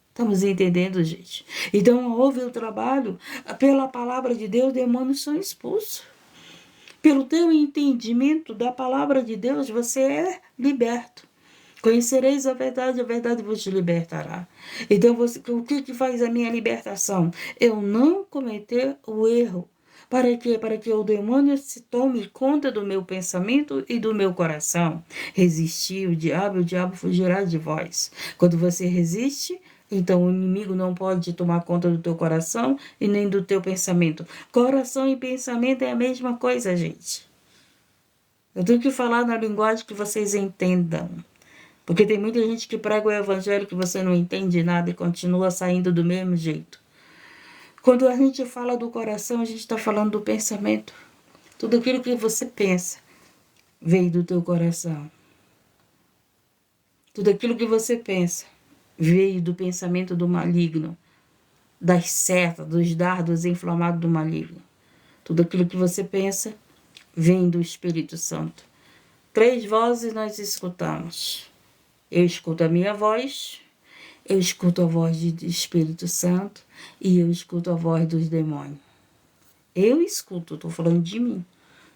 Estamos entendendo, gente? Então, houve o trabalho, pela palavra de Deus, demônios são expulsos. Pelo teu entendimento da palavra de Deus, você é liberto. Conhecereis a verdade vos libertará. Então, o que faz a minha libertação? Eu não cometer o erro. Para quê? Para que o demônio se tome conta do meu pensamento e do meu coração. Resistir o diabo fugirá de vós. Quando você resiste, então o inimigo não pode tomar conta do teu coração e nem do teu pensamento. Coração e pensamento é a mesma coisa, gente. Eu tenho que falar na linguagem que vocês entendam. Porque tem muita gente que prega o evangelho que você não entende nada e continua saindo do mesmo jeito. Quando a gente fala do coração, a gente está falando do pensamento. Tudo aquilo que você pensa veio do teu coração. Tudo aquilo que você pensa veio do pensamento do maligno, das setas, dos dardos inflamados do maligno. Tudo aquilo que você pensa vem do Espírito Santo. 3 vozes nós escutamos. Eu escuto a minha voz, eu escuto a voz do Espírito Santo e eu escuto a voz dos demônios. Eu escuto, estou falando de mim.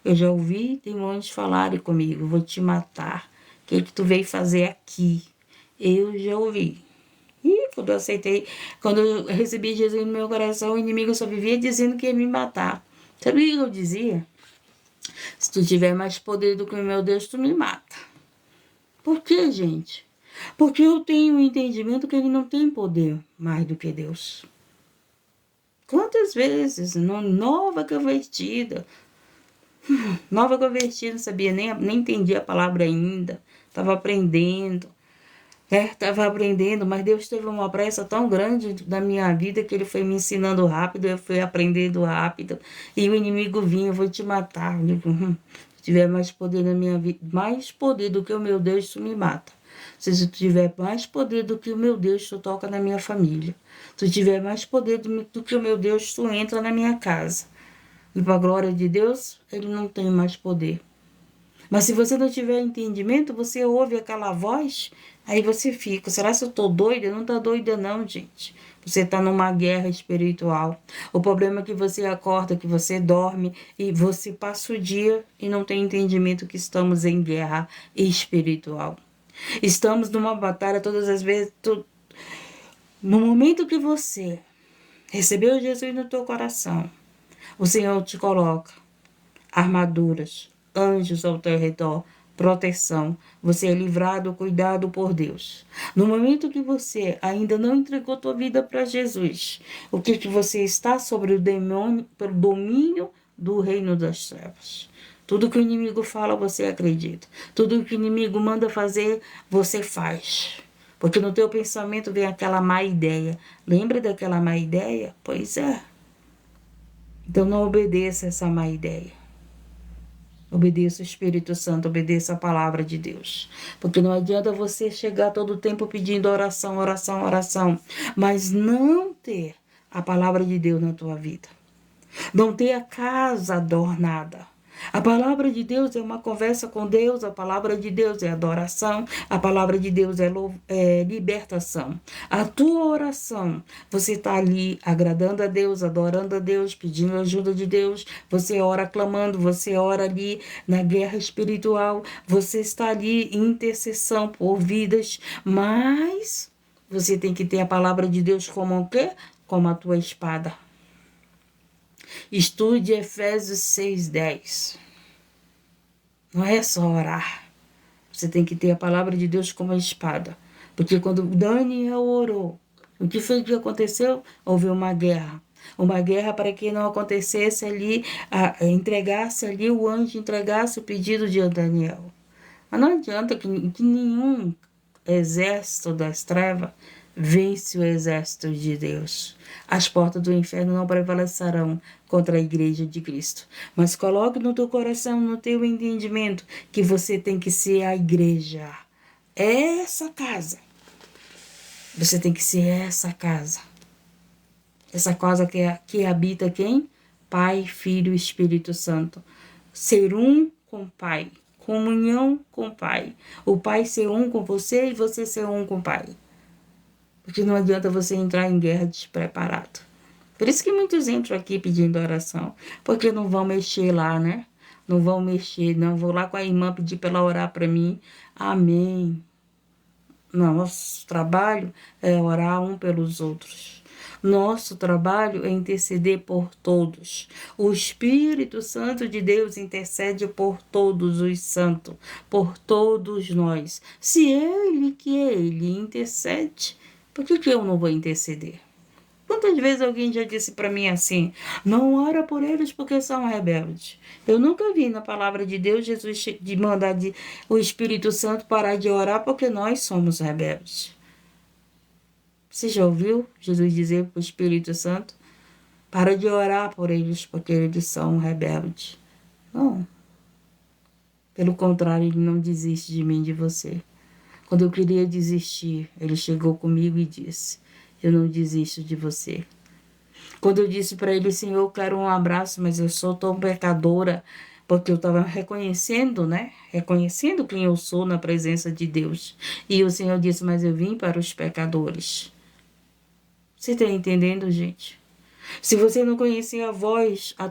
Eu já ouvi demônios falarem comigo, vou te matar. O que tu veio fazer aqui? Eu já ouvi. E quando eu recebi Jesus no meu coração, o inimigo só vivia dizendo que ia me matar. Sabe o que eu dizia? Se tu tiver mais poder do que o meu Deus, tu me mata. Por quê, gente? Porque eu tenho o entendimento que ele não tem poder mais do que Deus. Quantas vezes, nova convertida, não sabia, nem entendia a palavra ainda, estava aprendendo, mas Deus teve uma pressa tão grande na minha vida que ele foi me ensinando rápido, eu fui aprendendo rápido, e o inimigo vinha, eu vou te matar. Eu digo, se tiver mais poder na minha vida, mais poder do que o meu Deus, tu me mata. Se tu tiver mais poder do que o meu Deus, tu toca na minha família. Se tu tiver mais poder do que o meu Deus, tu entra na minha casa. E para a glória de Deus, ele não tem mais poder. Mas se você não tiver entendimento, você ouve aquela voz, aí você fica, será que eu estou doida? Não está doida não, gente. Você está numa guerra espiritual. O problema é que você acorda, que você dorme e você passa o dia e não tem entendimento que estamos em guerra espiritual. Estamos numa batalha todas as vezes. No momento que você recebeu Jesus no teu coração, o Senhor te coloca armaduras, anjos ao teu redor, proteção. Você é livrado, cuidado por Deus. No momento que você ainda não entregou tua vida para Jesus, o que você está sobre o demônio, pelo domínio do reino das trevas. Tudo que o inimigo fala, você acredita. Tudo que o inimigo manda fazer, você faz. Porque no teu pensamento vem aquela má ideia. Lembra daquela má ideia? Pois é. Então não obedeça essa má ideia. Obedeça o Espírito Santo, obedeça a palavra de Deus. Porque não adianta você chegar todo o tempo pedindo oração, oração, oração, mas não ter a palavra de Deus na tua vida. Não ter a casa adornada. A palavra de Deus é uma conversa com Deus, a palavra de Deus é adoração, a palavra de Deus é libertação. A tua oração, você está ali agradando a Deus, adorando a Deus, pedindo ajuda de Deus, você ora clamando, você ora ali na guerra espiritual, você está ali em intercessão por vidas, mas você tem que ter a palavra de Deus como o quê? Como a tua espada. Estude Efésios 6:10. Não é só orar. Você tem que ter a palavra de Deus como a espada. Porque quando Daniel orou, o que foi que aconteceu? Houve uma guerra. Uma guerra para que não acontecesse ali, entregasse ali, o anjo entregasse o pedido de Daniel. Mas não adianta que nenhum exército das trevas vence o exército de Deus. As portas do inferno não prevalecerão contra a igreja de Cristo. Mas coloque no teu coração, no teu entendimento, que você tem que ser a igreja. Essa casa. Você tem que ser essa casa. Essa casa que habita quem? Pai, Filho e Espírito Santo. Ser um com o Pai. Comunhão com o Pai. O Pai ser um com você e você ser um com o Pai. Porque não adianta você entrar em guerra despreparado. Por isso que muitos entram aqui pedindo oração. Porque não vão mexer lá, né? Não vão mexer. Não vou lá com a irmã pedir para ela orar para mim. Amém. Nosso trabalho é orar um pelos outros. Nosso trabalho é interceder por todos. O Espírito Santo de Deus intercede por todos os santos, por todos nós. Se Ele intercede, por que eu não vou interceder? Quantas vezes alguém já disse para mim assim, não ora por eles porque são rebeldes? Eu nunca vi na palavra de Deus Jesus de mandar o Espírito Santo parar de orar porque nós somos rebeldes. Você já ouviu Jesus dizer para o Espírito Santo, para de orar por eles porque eles são rebeldes? Não. Pelo contrário, ele não desiste de mim, de você. Quando eu queria desistir, ele chegou comigo e disse, eu não desisto de você. Quando eu disse para ele, Senhor, eu quero um abraço, mas eu sou tão pecadora, porque eu estava reconhecendo, né? Reconhecendo quem eu sou na presença de Deus. E o Senhor disse, mas eu vim para os pecadores. Você está entendendo, gente? Se você não conhecer a voz, a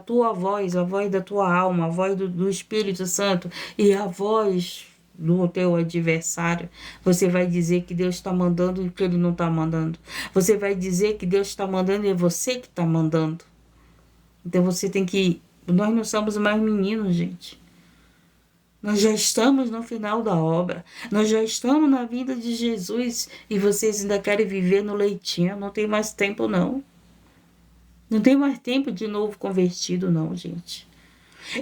voz da tua alma, a voz do Espírito Santo e a voz do teu adversário, você vai dizer que Deus está mandando e que Ele não está mandando. Você vai dizer que Deus está mandando e é você que está mandando. Então você tem que... Nós não somos mais meninos, gente. Nós já estamos no final da obra. Nós já estamos na vida de Jesus e vocês ainda querem viver no leitinho. Não tem mais tempo, não. Não tem mais tempo de novo convertido, não, gente.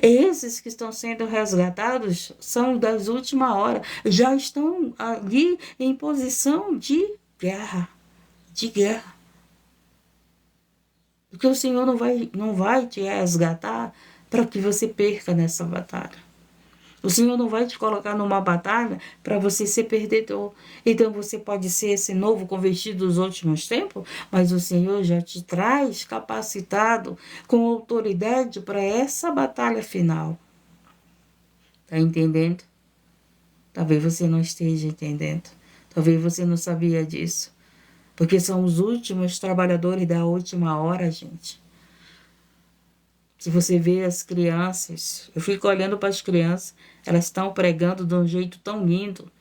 Esses que estão sendo resgatados são das últimas horas. Já estão ali em posição de guerra. De guerra. Porque o Senhor não vai te resgatar para que você perca nessa batalha. O Senhor não vai te colocar numa batalha para você ser perdedor. Então você pode ser esse novo convertido dos últimos tempos, mas o Senhor já te traz capacitado com autoridade para essa batalha final. Está entendendo? Talvez você não esteja entendendo. Talvez você não sabia disso. Porque são os últimos trabalhadores da última hora, gente. Se você vê as crianças, eu fico olhando para as crianças, elas estão pregando de um jeito tão lindo.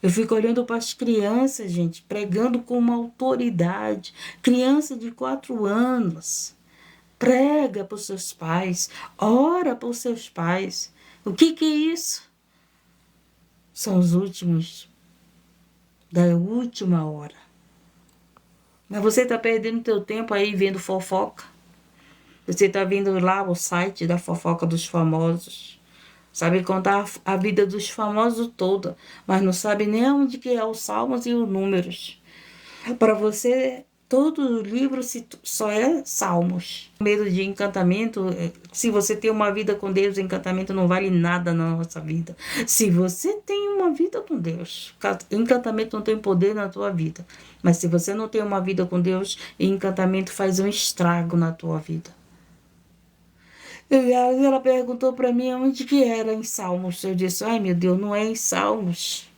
Eu fico olhando para as crianças, gente, pregando com uma autoridade. Criança de 4 anos. Prega para os seus pais, ora para os seus pais. O que é isso? São os últimos, da última hora. Mas você está perdendo teu tempo aí vendo fofoca. Você está vendo lá o site da fofoca dos famosos. Sabe contar a vida dos famosos toda, mas não sabe nem onde que é os salmos e os números. Para você, todo o livro só é salmos. Medo de encantamento, se você tem uma vida com Deus, encantamento não vale nada na nossa vida. Se você tem uma vida com Deus, encantamento não tem poder na tua vida. Mas se você não tem uma vida com Deus, encantamento faz um estrago na tua vida. Ela perguntou para mim onde que era em Salmos. Eu disse, ai meu Deus, não é em Salmos.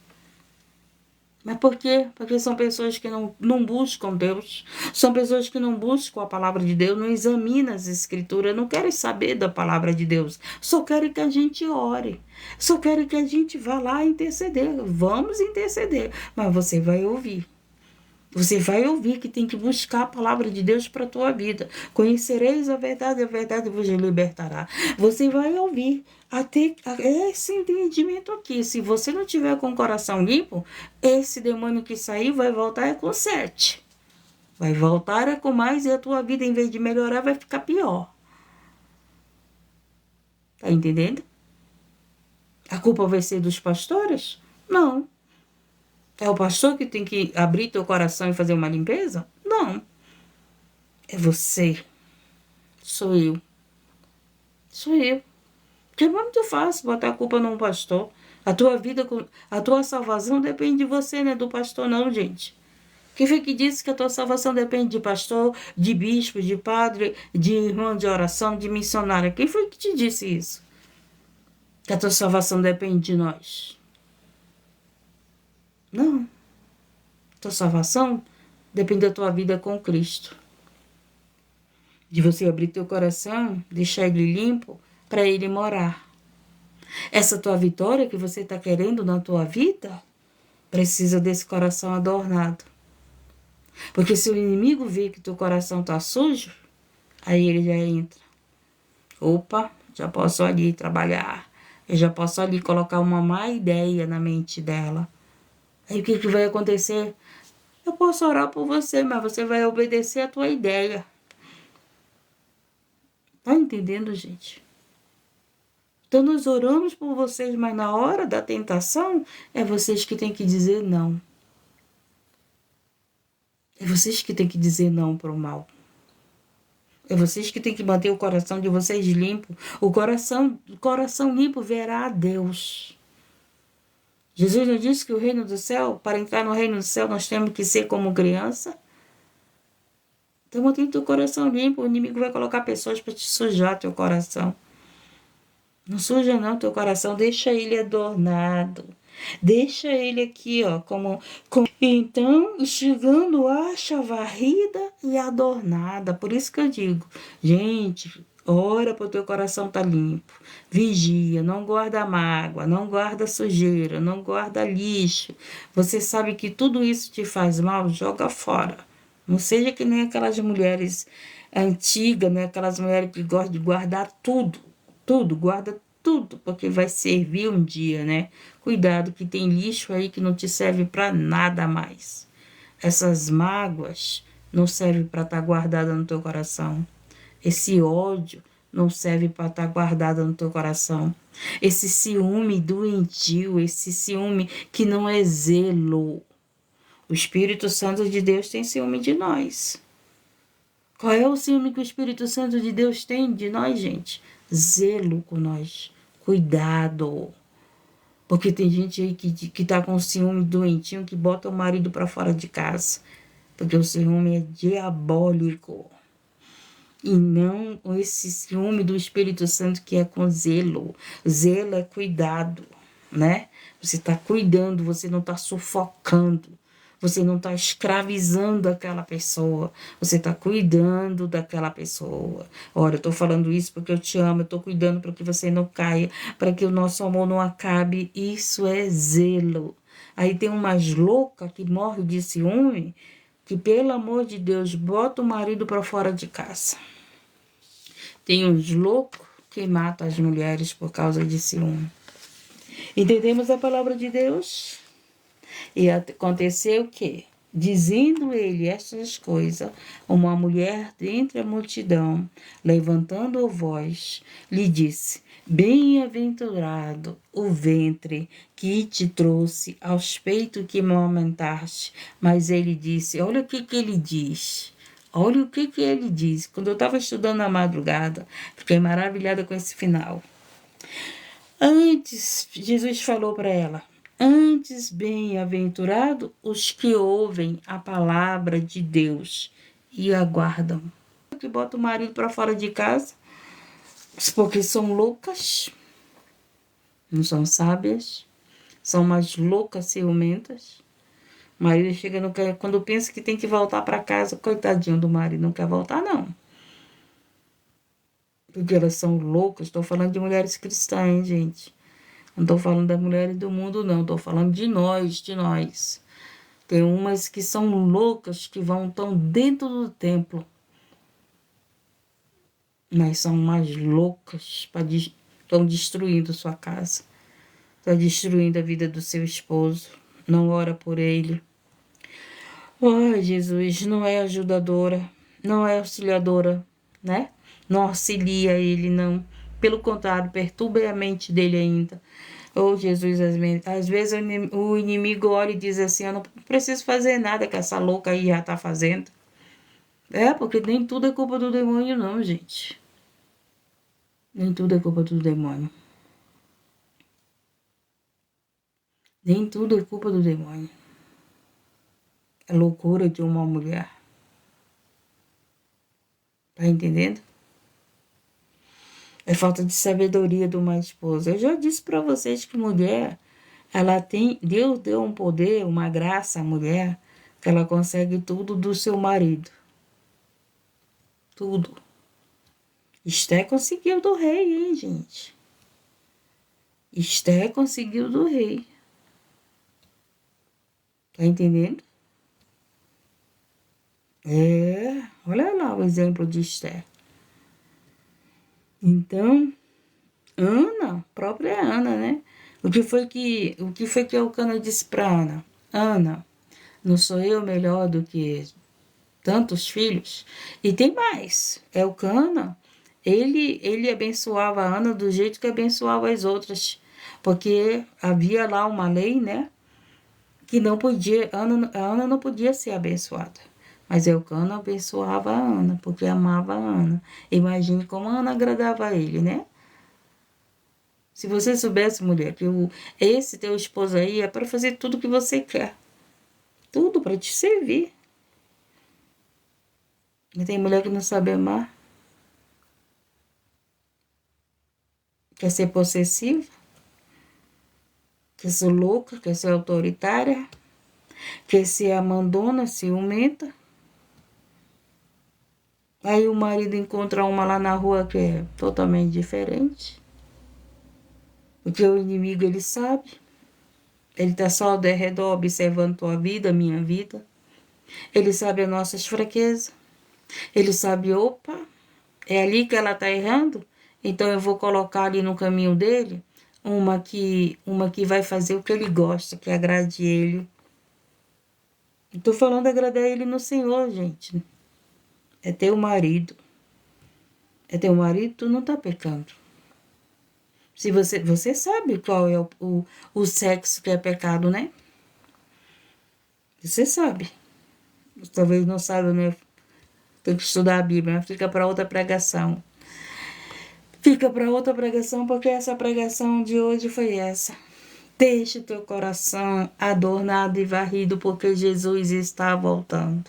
Mas por quê? Porque são pessoas que não buscam Deus. São pessoas que não buscam a palavra de Deus, não examinam as escrituras, não querem saber da palavra de Deus. Só querem que a gente ore. Só querem que a gente vá lá interceder. Vamos interceder, mas você vai ouvir. Você vai ouvir que tem que buscar a palavra de Deus para a tua vida. Conhecereis a verdade vos libertará. Você vai ouvir até esse entendimento aqui. Se você não tiver com o coração limpo, esse demônio que sair vai voltar com 7. Vai voltar com mais e a tua vida, em vez de melhorar, vai ficar pior. Tá entendendo? A culpa vai ser dos pastores? Não. É o pastor que tem que abrir teu coração e fazer uma limpeza? Não. É você. Sou eu. Sou eu. Porque é muito fácil botar a culpa num pastor. A tua vida, a tua salvação depende de você, não é do pastor não, gente. Quem foi que disse que a tua salvação depende de pastor, de bispo, de padre, de irmão de oração, de missionário? Quem foi que te disse isso? Que a tua salvação depende de nós? Não. A tua salvação depende da tua vida com Cristo. De você abrir teu coração, deixar ele limpo, para ele morar. Essa tua vitória que você está querendo na tua vida, precisa desse coração adornado. Porque se o inimigo vê que teu coração está sujo, aí ele já entra. Opa, já posso ali trabalhar. Eu já posso ali colocar uma má ideia na mente dela. Aí o que vai acontecer? Eu posso orar por você, mas você vai obedecer a tua ideia. Tá entendendo, gente? Então nós oramos por vocês, mas na hora da tentação, é vocês que têm que dizer não. É vocês que têm que dizer não para o mal. É vocês que têm que manter o coração de vocês limpo. O coração limpo verá a Deus. Jesus não disse que o reino do céu, para entrar no reino do céu, nós temos que ser como criança? Então mantém teu coração limpo. O inimigo vai colocar pessoas para te sujar teu coração. Não suja não teu coração, deixa ele adornado. Deixa ele aqui, ó, como... Então, chegando, acha varrida e adornada. Por isso que eu digo, gente, ora para o teu coração tá limpo. Vigia, não guarda mágoa, não guarda sujeira, não guarda lixo. Você sabe que tudo isso te faz mal, joga fora. Não seja que nem aquelas mulheres antigas, né? Aquelas mulheres que gostam de guardar tudo. Tudo, guarda tudo, porque vai servir um dia, né? Cuidado que tem lixo aí que não te serve para nada mais. Essas mágoas não servem para estar guardada no teu coração. Esse ódio não serve para estar guardada no teu coração. Esse ciúme doentio, esse ciúme que não é zelo. O Espírito Santo de Deus tem ciúme de nós. Qual é o ciúme que o Espírito Santo de Deus tem de nós, gente? Zelo com nós. Cuidado. Porque tem gente aí que tá com ciúme doentinho, que bota o marido para fora de casa. Porque o ciúme é diabólico. E não esse ciúme do Espírito Santo que é com zelo. Zelo é cuidado, né? Você tá cuidando, você não tá sufocando. Você não está escravizando aquela pessoa. Você está cuidando daquela pessoa. Olha, eu estou falando isso porque eu te amo. Eu estou cuidando para que você não caia. Para que o nosso amor não acabe. Isso é zelo. Aí tem umas loucas que morrem de ciúme. Que, pelo amor de Deus, bota o marido para fora de casa. Tem uns loucos que matam as mulheres por causa de ciúme. Entendemos a palavra de Deus? E aconteceu o quê? Dizendo ele estas coisas, uma mulher dentre a multidão, levantando a voz, lhe disse: Bem-aventurado o ventre que te trouxe aos peitos que me amamentaste. Mas ele disse, olha o que ele diz. Olha o que ele diz. Quando eu estava estudando na madrugada, fiquei maravilhada com esse final. Antes, Jesus falou para ela: Antes, bem-aventurado os que ouvem a palavra de Deus e aguardam. Que bota o marido para fora de casa, porque são loucas, não são sábias, são umas loucas ciumentas. O marido chega, não quer, quando pensa que tem que voltar para casa, coitadinho do marido, não quer voltar, não. Porque elas são loucas. Estou falando de mulheres cristãs, hein, gente? Não estou falando das mulheres do mundo, não. Estou falando de nós, de nós. Tem umas que são loucas, que estão dentro do templo. Mas são umas loucas, estão destruindo sua casa. Estão destruindo a vida do seu esposo. Não ora por ele. Ai, Jesus, não é ajudadora, não é auxiliadora, né? Não auxilia ele, não. Pelo contrário, perturba a mente dele ainda. Oh, Jesus, às vezes o inimigo olha e diz assim: eu não preciso fazer nada que essa louca aí já tá fazendo. É, porque nem tudo é culpa do demônio, não, gente. Nem tudo é culpa do demônio. Nem tudo é culpa do demônio. É loucura de uma mulher. Tá entendendo? É falta de sabedoria de uma esposa. Eu já disse para vocês que mulher, ela tem, Deus deu um poder, uma graça à mulher, que ela consegue tudo do seu marido. Tudo. Esté conseguiu do rei, hein, gente? Esté conseguiu do rei. Tá entendendo? É, olha lá o exemplo de Esther. Então, Ana, própria Ana, né? O que foi que Elcana disse para Ana? Ana, não sou eu melhor do que tantos filhos? E tem mais. Elcana, ele abençoava a Ana do jeito que abençoava as outras, porque havia lá uma lei, né? Que não podia, a Ana não podia ser abençoada. Mas Elcana abençoava a Ana, porque amava a Ana. Imagine como a Ana agradava a ele, né? Se você soubesse, mulher, que esse teu esposo aí é para fazer tudo que você quer. Tudo para te servir. E tem mulher que não sabe amar. Quer ser possessiva. Quer ser louca. Quer ser autoritária. Quer ser amandona, ciumenta. Aí o marido encontra uma lá na rua que é totalmente diferente. Porque o inimigo, ele sabe. Ele está só ao redor observando tua vida, minha vida. Ele sabe as nossas fraquezas. Ele sabe, opa, é ali que ela está errando, então eu vou colocar ali no caminho dele uma que vai fazer o que ele gosta, que agrade ele. Estou falando de agradar ele no Senhor, gente. É teu marido. É teu marido, tu não está pecando. Se você sabe qual é o sexo que é pecado, né? Você sabe. Talvez não saiba, né? Tem que estudar a Bíblia, mas fica para outra pregação. Fica para outra pregação, porque essa pregação de hoje foi essa. Deixe teu coração adornado e varrido, porque Jesus está voltando.